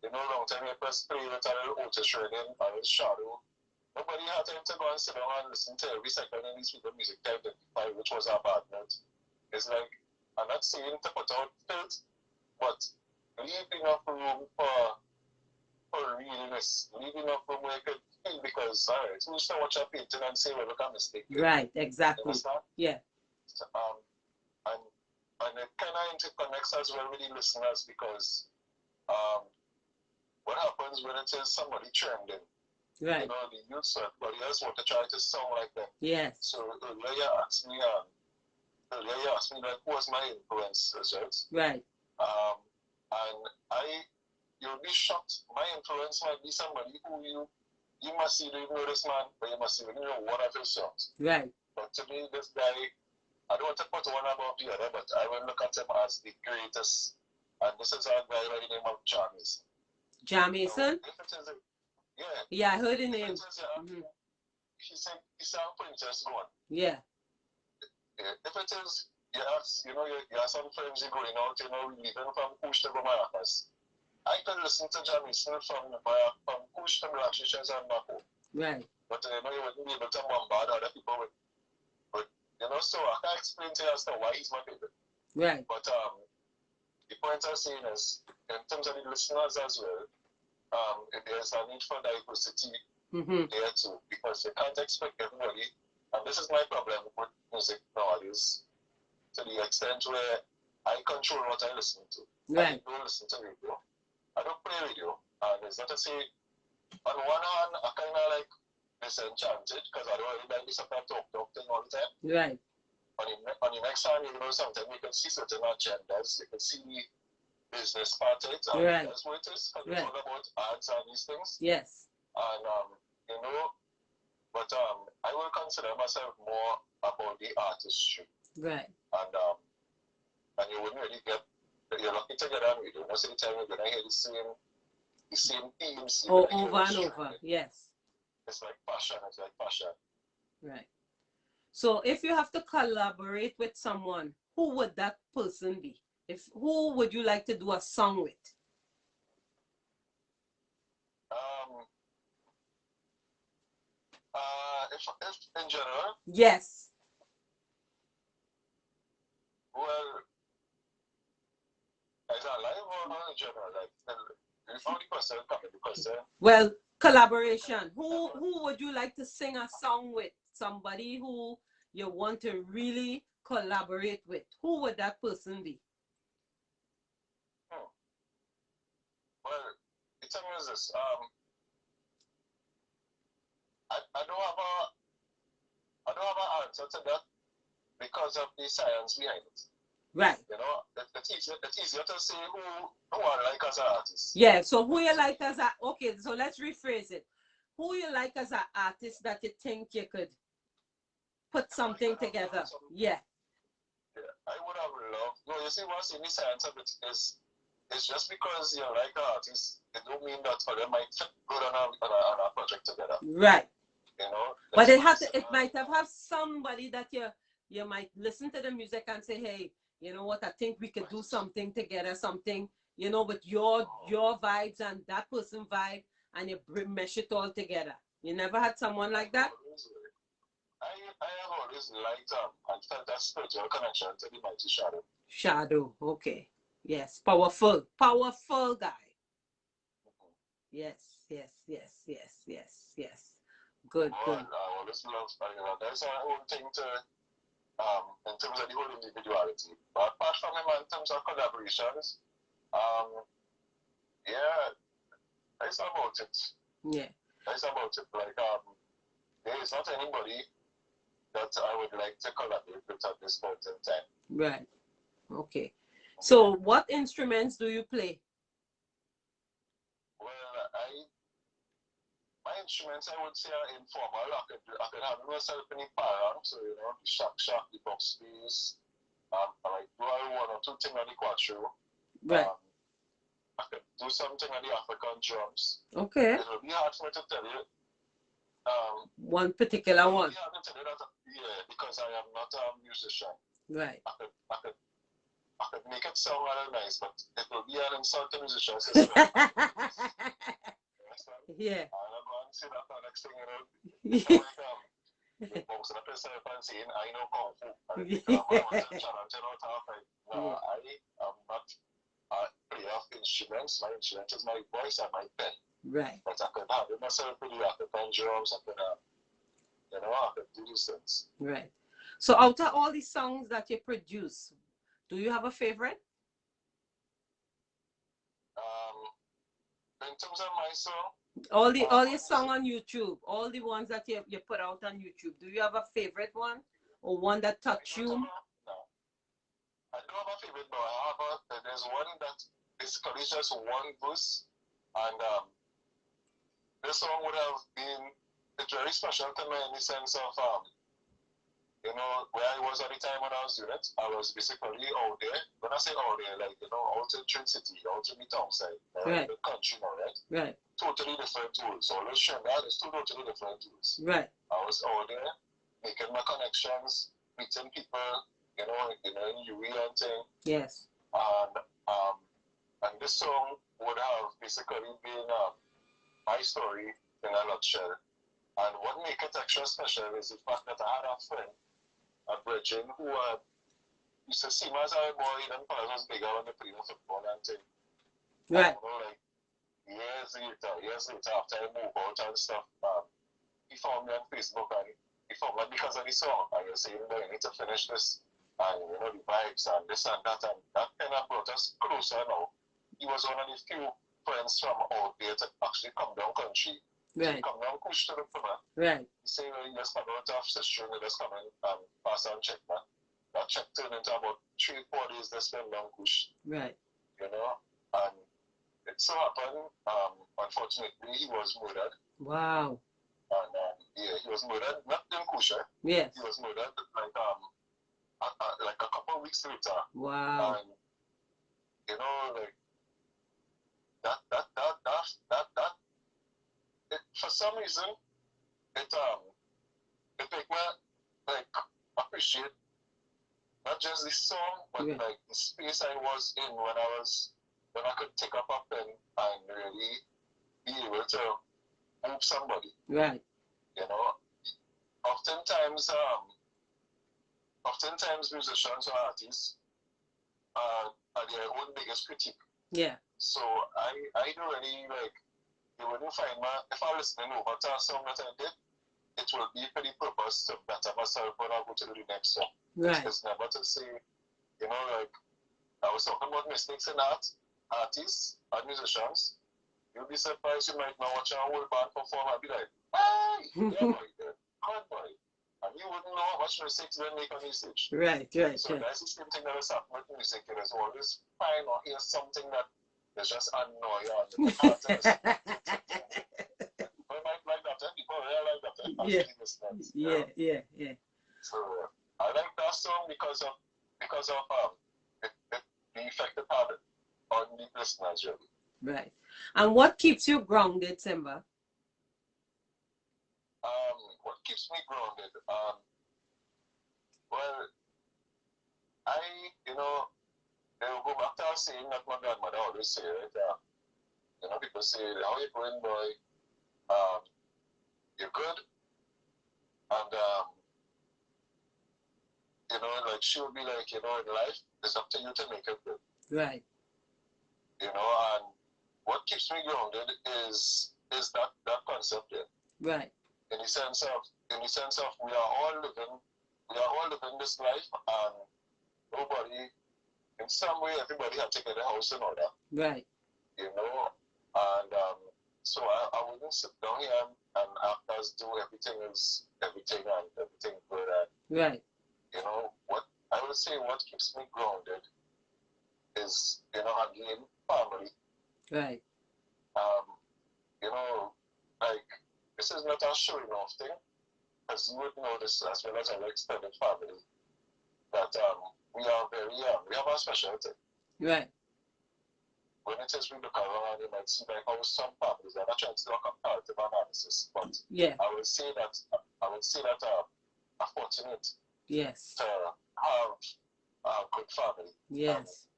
B: long time you press play with a little auto shredding, a little shadow. Nobody had time to go and sit down and listen to every second in these people's music to identify which was a bad note. It's like, I'm not saying to put out filth, but leave enough room for realness, leave enough room where you could feel, because, alright, who's to watch a painting and say, well, look, a mistake.
A: Right, exactly. Yeah.
B: And it kind of interconnects as well with the listeners, because what happens when it is somebody trending?
A: Right.
B: The youth, so everybody else want to try to sound like them.
A: Yes.
B: So earlier you asked me like, who was my influence, right?
A: Right.
B: And you'll be shocked. My influence might be somebody who you must even know this man, but you must even know one of his songs.
A: Right.
B: But to me, this guy, I don't want to put one above the other, but I will look at him as the greatest. And this is a guy by the name of Jamison.
A: Jamison?
B: So
A: yeah, I heard the name.
B: He said he sound pretty just going.
A: Yeah.
B: If it is, you have some friends you're going out, leaving from Kush to Maracas. I could listen to Jamison from Kush to Maracas and Mako.
A: Right.
B: But you wouldn't be able to bombard other people with. But so I can't explain to you as to why he's my favorite.
A: Right.
B: But the point I'm saying is, in terms of the listeners as well, there's a need for diversity there too, because you can't expect everybody, and this is my problem with music nowadays, to the extent where I control what I listen to.
A: Right.
B: I don't listen to radio. I don't play radio. And it's not to say, on one hand, I kind of like disenchanted, because I don't really like this talk thing all the time.
A: Right.
B: On the next hand, sometimes you can see certain agendas, you can see business part of it, and
A: right.
B: that's what it is, because
A: right.
B: it's all about ads and these things.
A: Yes.
B: And, but I will consider myself more about the artistry.
A: Right.
B: And you wouldn't really you're lucky to get on radio. Most of the time you're going to hear the same themes.
A: Over and over, yes.
B: It's like passion,
A: Right. So if you have to collaborate with someone, who would that person be? Who would you like to do a song with?
B: If in general?
A: Yes.
B: Well, is that live or not in general? Like, how the person coming? Because
A: well, collaboration. Who would you like to sing a song with? Somebody who you want to really collaborate with. Who would that person be?
B: Well, the thing is this. I don't have an answer to that because of the science behind it.
A: Right.
B: It's easier to say who I like as an artist.
A: Yeah, so who you like as okay, so let's rephrase it. Who you like as an artist that you think you could put something together? Yeah.
B: I would have loved. No, you see what's in the science of it is it's just because you like an artist, it don't mean that for them might fit good on a project together.
A: Right. But it might have somebody that you might listen to the music and say, hey, you know what, I think we could do something together, something, with your vibes and that person vibe, and you mesh it all together. You never had someone like that?
B: I have always liked and felt that spiritual connection to the mighty Shadow.
A: Shadow, okay. Yes, powerful guy. Yes. Good.
B: I always love there's our own thing to in terms of the whole individuality. But apart from him, in terms of collaborations, that's about it.
A: Yeah.
B: That's about it. Like there is not anybody that I would like to collaborate with at this point in time.
A: Right. Okay. So what instruments do you play?
B: Well, my instruments, I would say, are informal. I could have myself in the parang, so the shock, the box bass. I might do one or two things on the quattro.
A: Right.
B: could do something on the African drums.
A: Okay.
B: It will be hard for me to tell you.
A: One particular one.
B: Yeah, I can tell you that. Yeah, because I am not a musician.
A: Right.
B: I could make it sound rather nice, but it will be an insult to musicians.
A: Yeah.
B: I'm not going to say that the next thing, you know. Like, most of the person I'm saying, I know Kung Fu. And I want to challenge it out of like, no, I am not a player of instruments. My instrument is my voice and my pen.
A: Right.
B: But I could have it myself with the African drums. I could, you know, I could do these things.
A: Right. So out of all these songs that you produce, do you have a favorite?
B: In terms of my song,
A: all your song on YouTube, all the ones that you put out on YouTube, do you have a favorite one or one that touched you?
B: No, I don't have a favorite, but there's one that basically just one verse, and this song would have been very special to me in the sense of you know, where I was at the time when I was doing it, I was basically out there. When I say out there, like, you know, out in Trin City, out in the town side, right? The country now, right?
A: Right.
B: Totally different tools. So let's show that it's two totally different tools.
A: Right.
B: I was out there making my connections, meeting people, you know, in UE and thing.
A: Yes.
B: And this song would have basically been my story in a nutshell. And what makes it extra special is the fact that I had a friend, a virgin, who used to see me as a boy, then I was bigger when they played football and thing.
A: Right.
B: You know, like years later, after I moved out and stuff, he found me on Facebook and he found me because of the song. And he was saying, you need to finish this. And you know, the vibes and this and that kind of brought us closer now. He was one of the few friends from out there to actually come down country.
A: Right.
B: So come down push to the man.
A: Right.
B: He said, well, you just come out of sister and just come and pass and check, man. That check turned into about 3-4 days they spent down push.
A: Right.
B: You know? And it so happened, unfortunately, he was murdered.
A: Wow.
B: And yeah, he was murdered, not in Kusha.
A: Yes.
B: He was murdered like a couple of weeks later.
A: Wow.
B: And you know, like that it, for some reason it make me like appreciate not just the song but like the space I was in when I could take up a pen and really be able to move somebody.
A: Right.
B: You know, oftentimes musicians or artists are their own biggest critique.
A: Yeah.
B: So I don't really like, you wouldn't find me, if I'm listening over to a song that I did, it will be for the purpose to better myself when I go to the next song.
A: Right.
B: It's never to say, you know, like, I was talking about mistakes in artists and musicians. You'll be surprised you might not watch a whole band perform and be like, hey, yeah, boy, good boy. And you wouldn't know how much mistakes they make on the stage.
A: Right.
B: So that's the same thing that is happening with music. It is always fine or hear something that is just annoying. People might like that, people really like that.
A: Yeah.
B: So I like that song because of the effect it had on the listeners, really.
A: Right. And what keeps you grounded, Simba?
B: What keeps me grounded? Well, they'll go back to a saying that my grandmother always say, right? You know, people say, how you going, boy? You're good. And, you know, like she would be like, you know, in life, it's up to you to make it good.
A: Right.
B: You know, and what keeps me grounded is that concept there.
A: Right.
B: In the sense of we are all living this life, and nobody, in some way, everybody had to get a house in order.
A: Right.
B: You know, and so I wouldn't sit down here and act as though everything is everything and everything good. And,
A: right.
B: You know, what I would say what keeps me grounded is, you know, again, family.
A: Right.
B: You know, like, this is not a showing off thing, because you would know this as well as our extended family, that we are very young. We have a specialty.
A: Right.
B: when it is we look around, you might see like how some families, I'm not trying to do a comparative analysis, but
A: yeah,
B: I would say that are fortunate
A: yes,
B: to have a good family.
A: yes,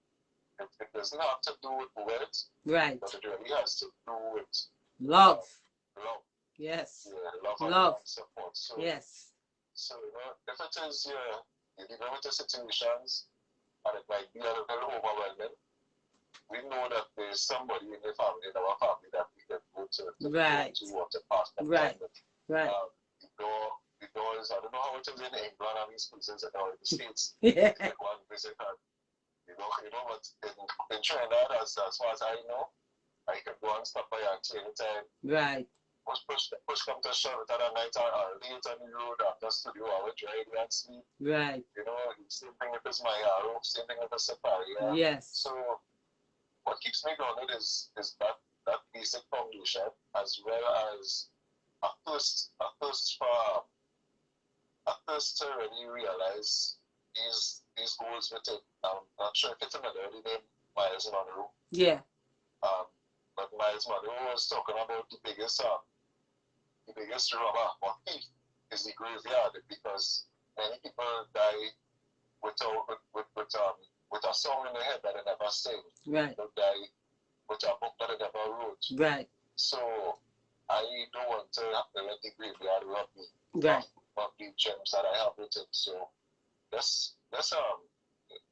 B: It doesn't have to do with words,
A: right.
B: but it really has to do with
A: Love.
B: love.
A: Yes.
B: Yeah, love
A: Love.
B: and support. So,
A: yes.
B: So, you know, if it is you're dealing with the situations and it might be a little overwhelming, we know that there's somebody in the family, in our family, that we can go to
A: right.
B: To or to pass that
A: right.
B: time with.
A: Right.
B: The doors, I don't know how it is in England and these places or in the States.
A: Yeah.
B: Like one visit and but in Trinidad, as far as I know, I can go and stop by auntie anytime.
A: Right.
B: Push come to shove it at a night or late on the road after studio I would drive and sleep.
A: Right.
B: You know, same thing if it's my arrow, same thing if it's safari.
A: Yes.
B: So what keeps me grounded is that basic foundation as well as a thirst to really realize these goals with it. I'm not sure if it's another name, Miles Monroe.
A: Yeah.
B: But Miles Monroe was talking about the biggest robber or thief is the graveyard, because many people die with a song in their head that they never sing.
A: Right.
B: They die with a book that they never wrote.
A: Right.
B: So I don't want to let the graveyard rob me.
A: Right.
B: Of the gems that I have written. So that's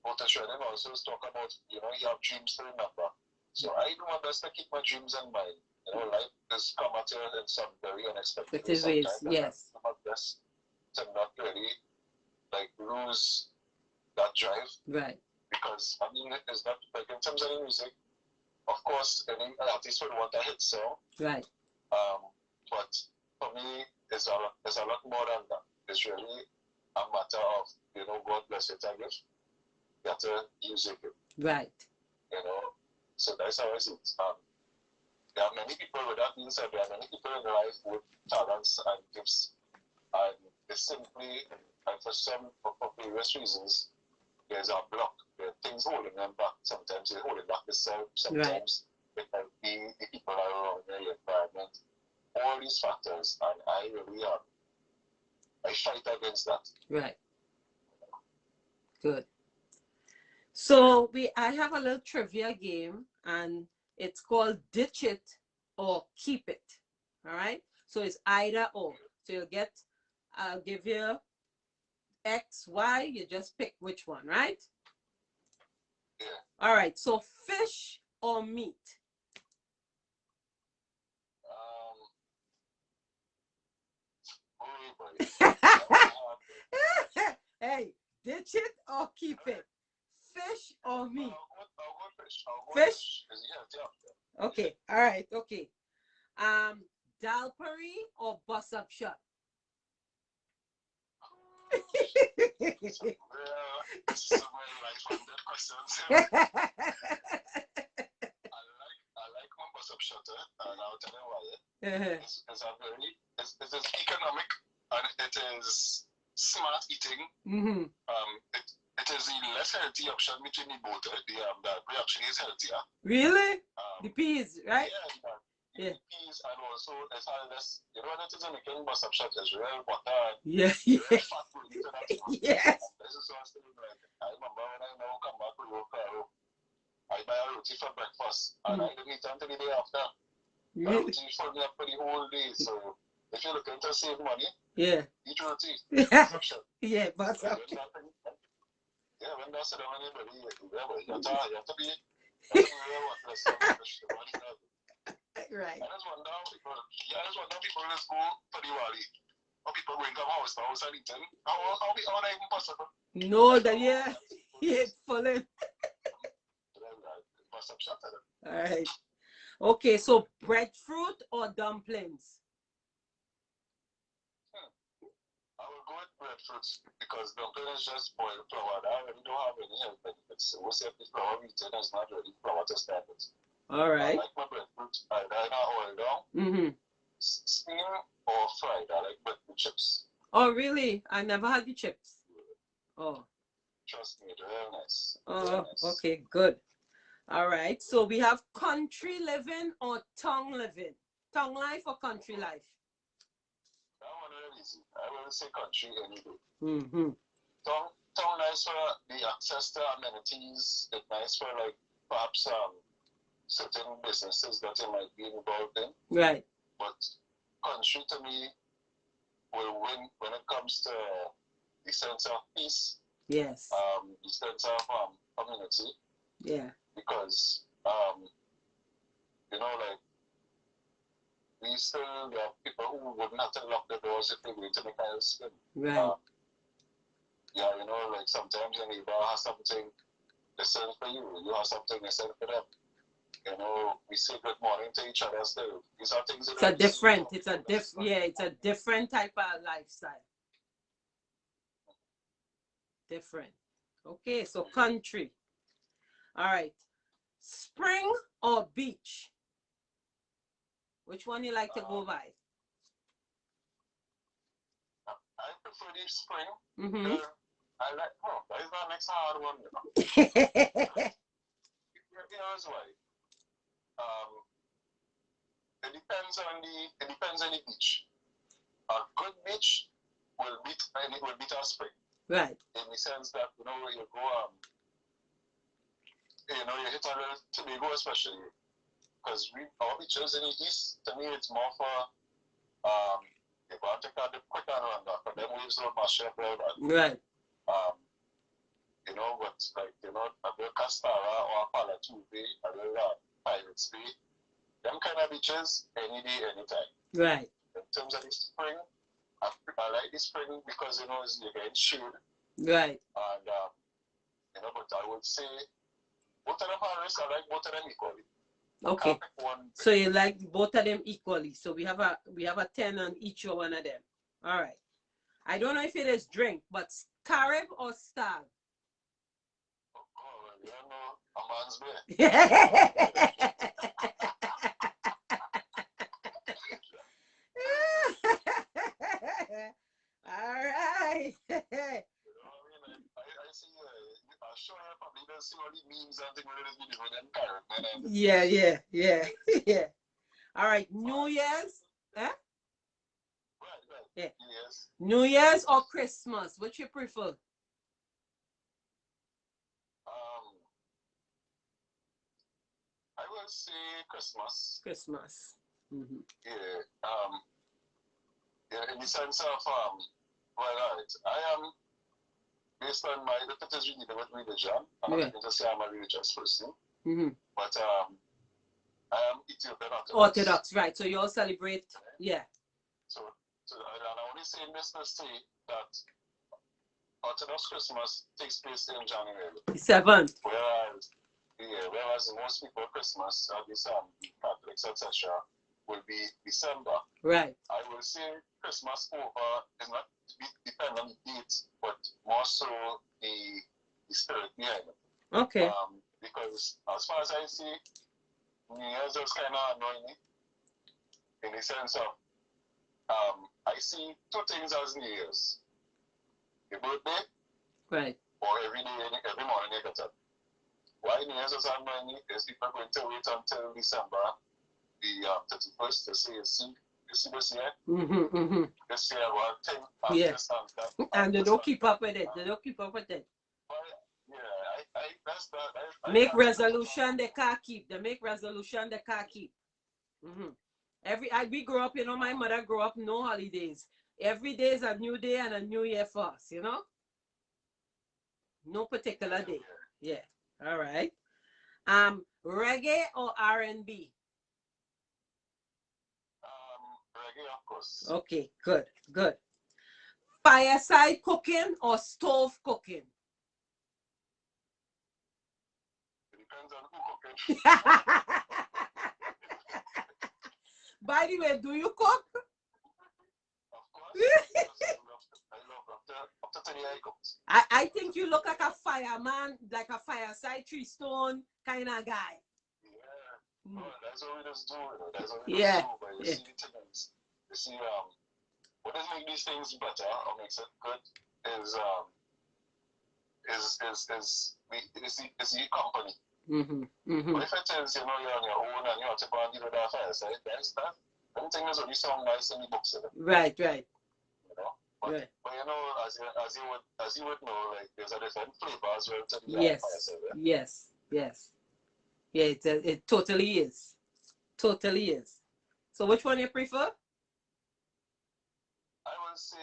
B: Motivional also talk about, you have dreams to remember. So I do my best to keep my dreams in mind. Life does come at you in some very unexpected ways.
A: Yes.
B: I do my best to not really lose that drive.
A: Right.
B: Because it's not like in terms of the music, of course any artist would want a hit song. Right. But for me it's a lot more than that. It's really a matter of, God bless it, I guess. You have to use it. Right. So that's how I see it. There are many people, with that being said, there are many people in life with talents and gifts, and they simply, and for various reasons, there's a block. There are things holding them back. Sometimes they're holding back themselves. Sometimes it might be the people around the environment. All these factors, and I really I fight against that. Right. Good. So I have a little trivia game, and it's called Ditch It or Keep It. All right. So it's either or. So I'll give you X, Y. You just pick which one, right? Yeah. All right. So fish or meat? Hey, ditch it or keep it? Fish or meat? Fish? Okay, all right, okay. Dal curry or bus up shot? I like one bus up shutter, and I'll tell you why. It's economic, and it is smart eating. Mm-hmm. It is the less healthy option between the both. The option is healthier. Really? The peas, right? Yeah. The peas, and also it's less. When it is making bus up shot, is real butter. Yeah. Real fat food. Yes. This is what I remember when I now come back to work. I buy a roti for breakfast, and I didn't eat until the day after. Really? Roti for me up for the whole day. So if you're looking to save money, eat roti. Yeah, but when that's the money, you have to be real with this. Right. I just wonder people just go for the Wally. Or people going from house to house and eating. How that even possible? No, it's falling. All right. Okay, so breadfruit or dumplings? I will go with breadfruit because dumpling is just boiled flour. I really don't have any health benefits. So we'll say if the flour we eat is not really flour to start with. All right. I like my breadfruit either oil down, steam or fried. I like breadfruit chips. Oh, really? I never had the chips. Oh. Trust me, they're very nice. Oh, very nice. Okay, good.
A: All right. So we have country living or town living. Town life or country life?
B: That one really easy. I will say country any day.
A: Mm-hmm.
B: Town nice for the access to amenities. It's nice for like perhaps certain businesses that you might be involved in.
A: Right.
B: But country to me will win when it comes to the sense of peace.
A: Yes.
B: The sense of community.
A: Yeah.
B: Because you know, like we still there are people who wouldn't have to lock the doors if they wait to make a spin.
A: Right.
B: Yeah, you know, like sometimes your neighbor has something they send for you. You have something they send for them. You know, we say good morning to each other still. These are things that
A: it's a different, it's a different, yeah, it's a different type of lifestyle. Different. Okay, so country. All right. Spring or beach? Which one you like to go by?
B: I prefer the spring.
A: Mm-hmm.
B: I like, that is the next hard one. You know? Here's why. It depends on the beach. A good beach will beat our spring.
A: Right.
B: In the sense that you know you go you hit a little Tobago especially because our beaches in the east to me it's more for you go and take a dip quick and run back, but then waves don't mash up well.
A: Right.
B: You know, but like you know a little Castara or a Palatuve, a little Pirates Bay, them kind of beaches any day, anytime.
A: Right.
B: In terms of the spring, I like the spring because you know you're getting shade.
A: Right.
B: And you know, but I would say both of them are risk. I like both of them equally.
A: Okay. So you like both of them equally. So we have a 10 on each one of them. All right. I don't know if it is drink, but Carib or Stag?
B: Oh, you know, a man's beer.
A: All right.
B: You know what I mean? I see. I'm sure you probably don't see all the memes and things where there's videos with them Carib, man.
A: Yeah. All right. New Year's. Eh?
B: Right.
A: Yeah.
B: Yes.
A: New Year's or Christmas? Which you prefer?
B: I will say Christmas.
A: Christmas. Mm-hmm.
B: Yeah. In the sense of well, alright. I am based on my it is really with religion. I'm not going to say I'm a religious person.
A: Mm-hmm.
B: But I am Ethiopian
A: Orthodox, right? So you all celebrate, yeah.
B: So and I only say this to say that Orthodox Christmas takes place in January.
A: 7th.
B: Whereas most people Christmas, the Catholics, etc., will be December.
A: Right.
B: I will say Christmas over is not depend on the date, but more so the spirit behind it.
A: Okay.
B: Because as far as I see, New Year's is kind of annoying me in the sense of I see two things as New Year's: your birthday,
A: right,
B: or every morning you get up. Why New Year's is annoying me is people are going to wait until December the 31st to say you see this year.
A: Mm-hmm.
B: This year one thing.
A: Yeah.
B: This and that.
A: And they don't keep up with it. But,
B: yeah, I that's that.
A: Make resolution they can't keep. They make resolution they can't keep. Mm-hmm. We grew up, you know, my mother grew up no holidays. Every day is a new day and a new year for us, you know? No particular day. Yeah. All right. Reggae or R&B?
B: Reggae, of course.
A: Okay, good. Fireside cooking or stove cooking?
B: It depends on who cooking.
A: By the way, do you cook?
B: Of course.
A: I think you look like a fireman, like a fireside tree stone kind of guy.
B: Yeah. Oh, that's what we just do. That's what
A: we just do.
B: But you see the things. You see, what does make these things better or makes it good is the company. But if it is, you know, you're on your own and you have to go and deal with that fireside, there's that. Them things only sound nice in the books,
A: Right.
B: you know. But you know, as you would know, like there's a different flavor as well to the fireside.
A: Yes. Yeah, it totally is. Totally is. So which one you prefer?
B: I would say,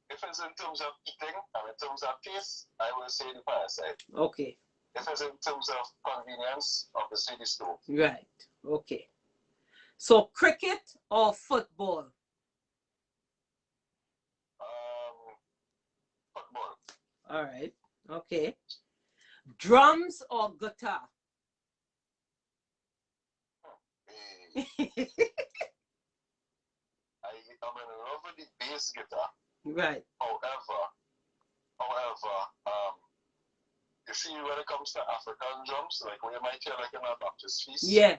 B: if it's in terms of eating and in terms of taste, I will say the fireside.
A: Okay.
B: If it's in terms of convenience, obviously the stove.
A: Right. Okay. So cricket or football?
B: Football.
A: All right. Okay. Drums or guitar?
B: I'm in love with the bass guitar.
A: Right.
B: However, you see, when it comes to African drums, like when you might hear like in a Baptist feast,
A: yeah,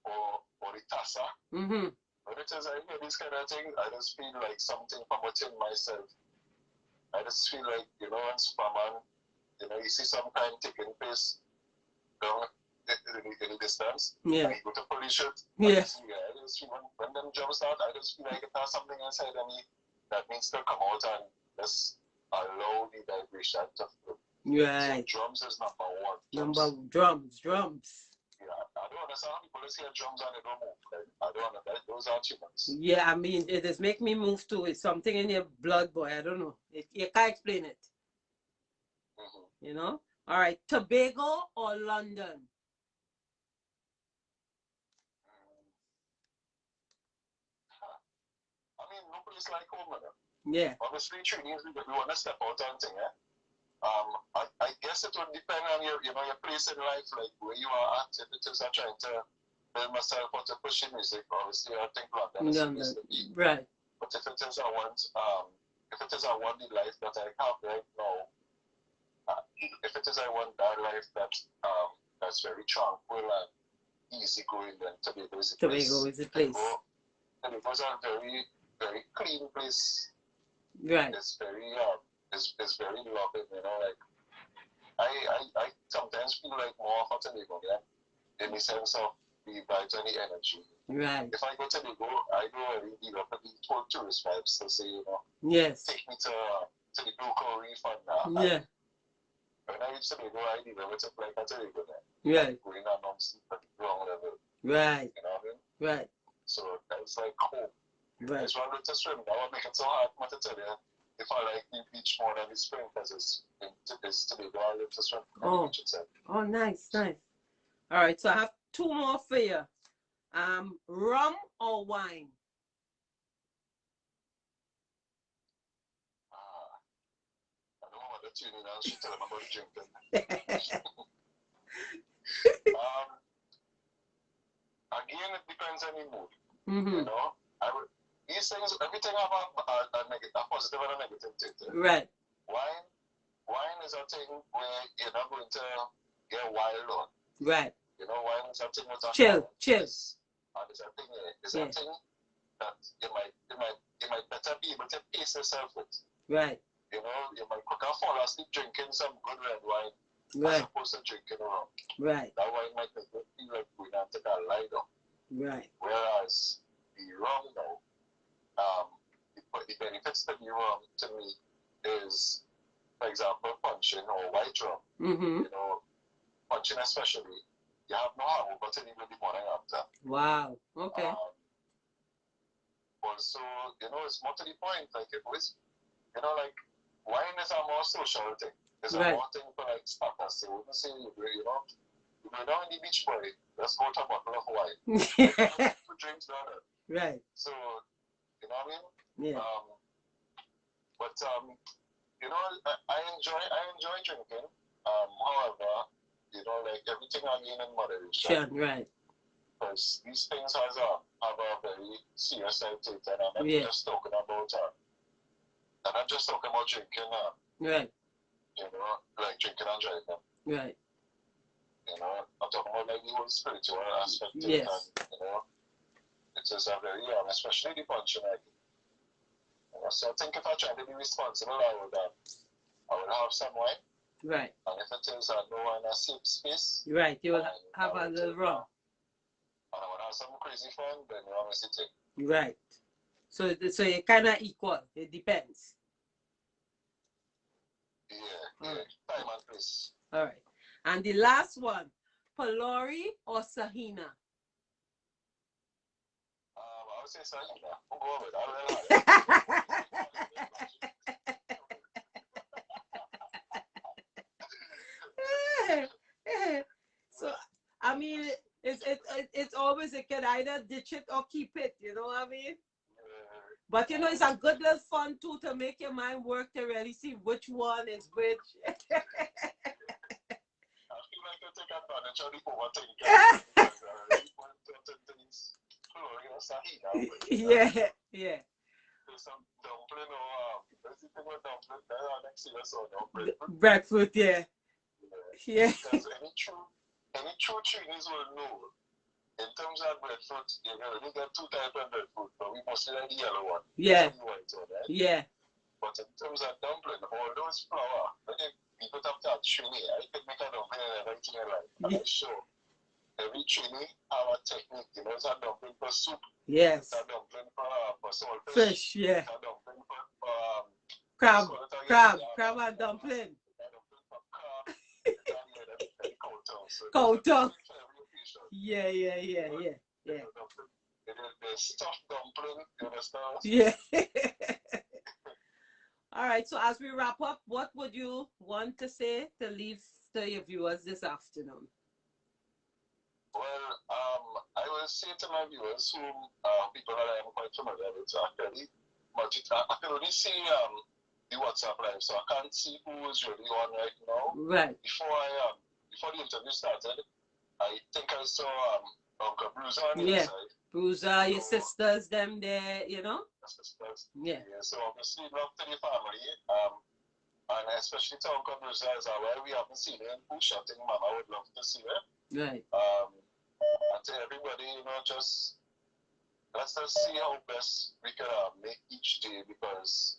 B: or the tassa,
A: when
B: it is I hear these kind of things, I just feel like something from within myself. I just feel like, you know, in Superman, you know, you see some kind taking place down in the distance, and you go to police it. I just feel when them drums start, I just feel like it has something inside of me that needs to come out and just allow the vibration to flow.
A: Right.
B: So drums is number one.
A: Drums.
B: Yeah, I don't understand how people just hear drums and they don't move. Like, I don't understand. Those are humans.
A: Yeah, I mean, it just make me move too. It's something in your blood, boy. I don't know. You can't explain it. You know? All right. Tobago or London?
B: I mean, no place like home,
A: Yeah.
B: Obviously, Trinidad, we want to step out and thing, I guess it would depend on your place in life, like where you are at. If it is trying to build myself or to push in music, obviously I think London is the place to be.
A: Right.
B: But if it is I want the life that I have right now, if it is I want that life that's very tranquil and easy going, then Tobago is the place. Tobago is a very, very clean place.
A: Right.
B: It's very loving, you know, like I sometimes feel like more of a Tobago, in the sense of the vibes and the energy.
A: Right.
B: If I go to Tobago, I go really deal up with the full tourist vibes to say, you know, take me to the local reef and when I reach Tobago, I deal with it like a Tobago there.
A: Right.
B: Going amongst the ground level.
A: Right.
B: You know what I mean? Right. So that's like home. Right. I just want to swim. That would make it so hard for me to tell you if I like the beach more than the spring, because it's Tobago. I live to swim on the beach itself.
A: Oh, nice. All right, so I have two more for you. Rum or wine?
B: I don't want to tune in and she tell them about drinking. Again, it depends on the mood. You know, these things, everything have a positive and a negative thing.
A: Right.
B: Wine is a thing where you're not going to get wild on.
A: Right.
B: You know, wine is a thing with a
A: chill.
B: And it's a thing, a thing that you might better be able to pace yourself with. Right. You know, you might quicker fall asleep drinking some good red wine as opposed to drinking rum. Right. That wine might make you feel like going and take a lie down. Right. Whereas the rum now, the benefits to the rum to me is, for example, punching or white rum. You know, punching especially, you have no hangover till even the morning after. Wow. Okay. Also, you know, it's more to the point. Like it was, you know, like wine is a more social thing. It's a more thing for like status. So wouldn't say you know, you go down in the beach boy, let's go to a bottle of wine. Two drinks down there. Right. So, you know what I mean? Yeah. But you know, I enjoy drinking. However, you know, like everything again in moderation. Sure, right. Because these things have a very serious side to it, and I'm not just talking about I'm not just talking about drinking. Right. You know, like drinking and driving. Right. You know, I'm talking about like the whole spiritual aspect of it, and you know, it is a very especially the punching. Like, you know, so I think if I try to be responsible, I would have some wine.
A: Right.
B: And if it is no one a safe space,
A: right, you will have a little run.
B: And I want to have some crazy fun, then you want to sit it.
A: Right. So you kind of equal. It depends.
B: Yeah. Right. Time and place.
A: All right. And the last one, Palori or Sahina?
B: I would say Sahina. We'll go over it.
A: So I mean, it's always it can either ditch it or keep it. You know what I mean? But you know, it's a good little fun too to make your mind work to really see which one is which. I feel
B: like you take advantage of the overthinking.
A: Yeah, yeah.
B: There's some dumpling or let's see what dumpling there are next year so no
A: breadfruit, yeah. Yeah.
B: Because any true Chinese will know. In terms of breadfruit, you really get two types of breadfruit, but we mostly like the yellow one.
A: Yeah.
B: White one, right?
A: Yeah.
B: But in terms of dumpling, all those flour, when you put up that chili, I can make a dumpling and everything I like. And I'm sure every chili have a technique. You know, it's a dumpling for soup.
A: Yes.
B: It's a dumpling for saltfish.
A: Fish, yeah.
B: It's a dumpling for
A: crab and dumpling. Cold tongue. Yeah.
B: The stuffed dumpling, you understand?
A: Yeah. All right, so as we wrap up, what would you want to say to leave to your viewers this afternoon?
B: Well, I will say to my viewers who people that I am quite familiar with actually, but I can only see the WhatsApp live, so I can't see who is really on right now.
A: Right.
B: Before the interview started, I think I saw Uncle Bruiser on the inside.
A: Bruiser, your sisters, them there, you know?
B: Sisters.
A: Yeah.
B: So obviously love to the family. And especially to Uncle Bruiser as well. We haven't seen him push. I think Mama would love to see him.
A: Right.
B: And to everybody, you know, just let's just see how best we can make each day because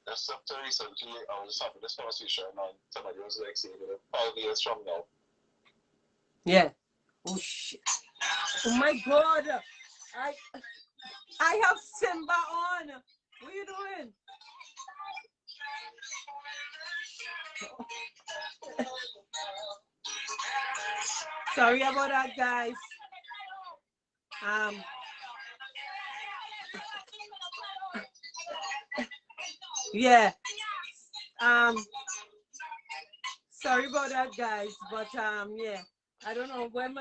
B: just up to recently I was having this conversation and somebody was like saying 5 years from now.
A: Yeah. Oh shit. Oh my god. I have Simba on. What are you doing? Sorry about that, guys. Yeah. Sorry about that, guys. But yeah. I don't know when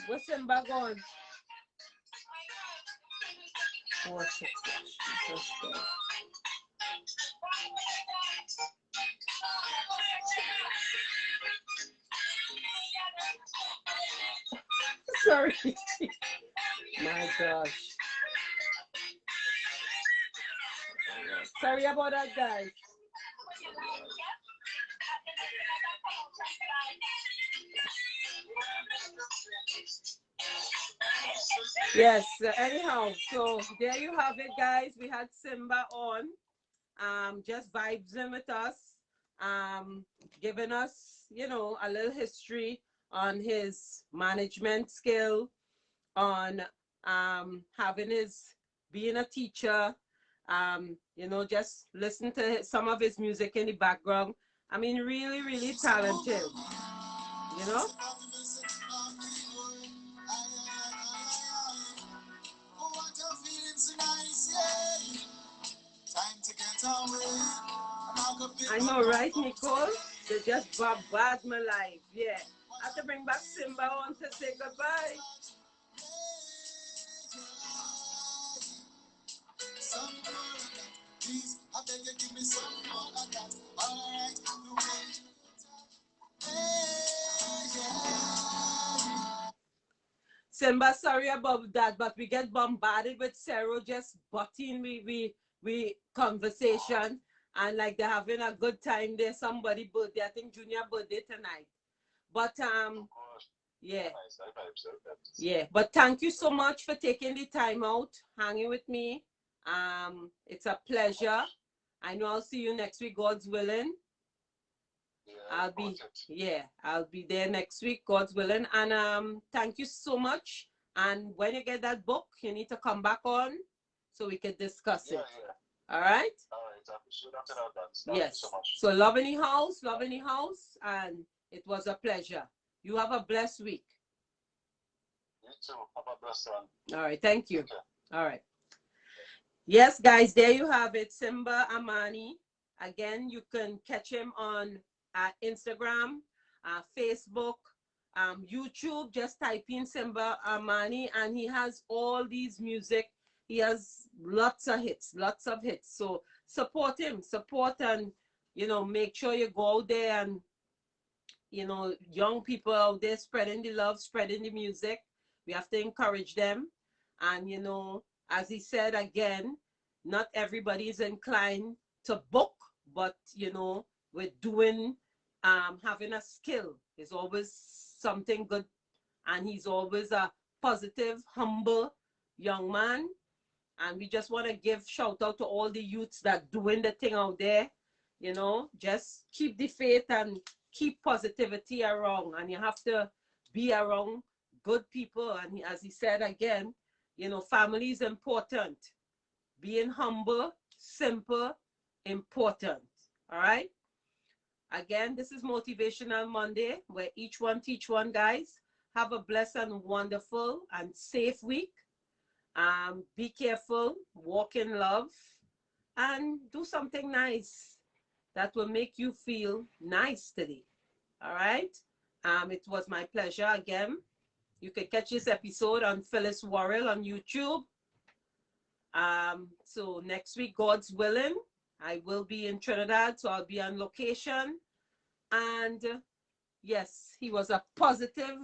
A: what's Simba gone? Oh, shit. Sorry. My gosh. Sorry about that, guys. Yes, anyhow, so there you have it, guys. We had Simba on, just vibing with us, giving us, you know, a little history on his management skill, on being a teacher, you know, just listen to some of his music in the background. I mean, really, really talented, you know? I know, right, Nicole? They just bombard my life. Yeah. I have to bring back Simba on to say goodbye. Simba, sorry about that, but we get bombarded with Sarah just butting we conversation, and like they're having a good time there. Somebody birthday, I think Junior birthday tonight. But yeah. Yeah. But thank you so much for taking the time out, hanging with me. It's a pleasure. I know I'll see you next week, God's willing. I'll be there next week, God's willing. And thank you so much. And when you get that book, you need to come back on so we can discuss it. All right?
B: All right. I appreciate that. Thank you so much.
A: So love in the house, and it was a pleasure. You have a blessed week.
B: You too. Have a blessed one.
A: All right. Thank you. All right. Yes, guys, there you have it. Simba Imani. Again, you can catch him on Instagram, Facebook, YouTube. Just type in Simba Imani, and he has all these music. He has lots of hits. So support him, and make sure you go out there and young people out there spreading the love, spreading the music. We have to encourage them, and as he said again, not everybody is inclined to book, but we're doing having a skill is always something good, and he's always a positive, humble young man. And we just want to give shout out to all the youths that doing the thing out there. Just keep the faith and keep positivity around, and you have to be around good people. And as he said again, family is important. Being humble, simple, important. All right. Again, this is Motivational Monday, where each one teach one, guys. Have a blessed and wonderful and safe week. Be careful, walk in love, and do something nice that will make you feel nice today. All right. It was my pleasure again. You can catch this episode on Phyllis Worrell on YouTube. So next week, God's willing, I will be in Trinidad, so I'll be on location. And yes, he was a positive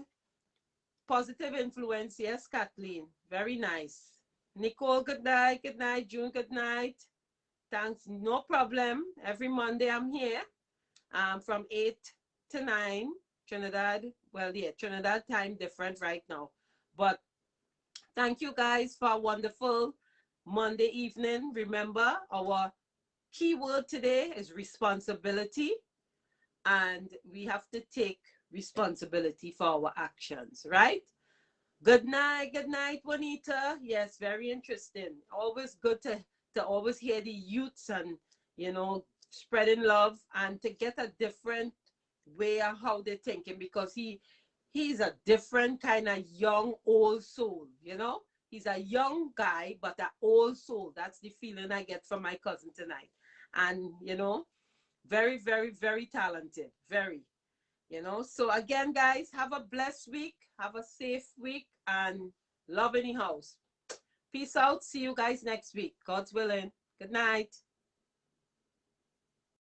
A: influence. Yes, Kathleen, very nice. Nicole, good night. Good night. June, good night. Thanks. No problem. Every Monday I'm here from 8 to 9 Trinidad. Well, yeah, Trinidad time different right now. But thank you guys for a wonderful Monday evening. Remember, our key word today is responsibility, and we have to take responsibility for our actions, right? Good night, Juanita. Yes, very interesting. Always good to always hear the youths and spreading love, and to get a different way of how they're thinking, because he's a different kind of young old soul. He's a young guy but an old soul. That's the feeling I get from my cousin tonight. And very, very, very talented. Very. So again, guys, have a blessed week, have a safe week, and love in the house. Peace out. See you guys next week, God's willing. Good night.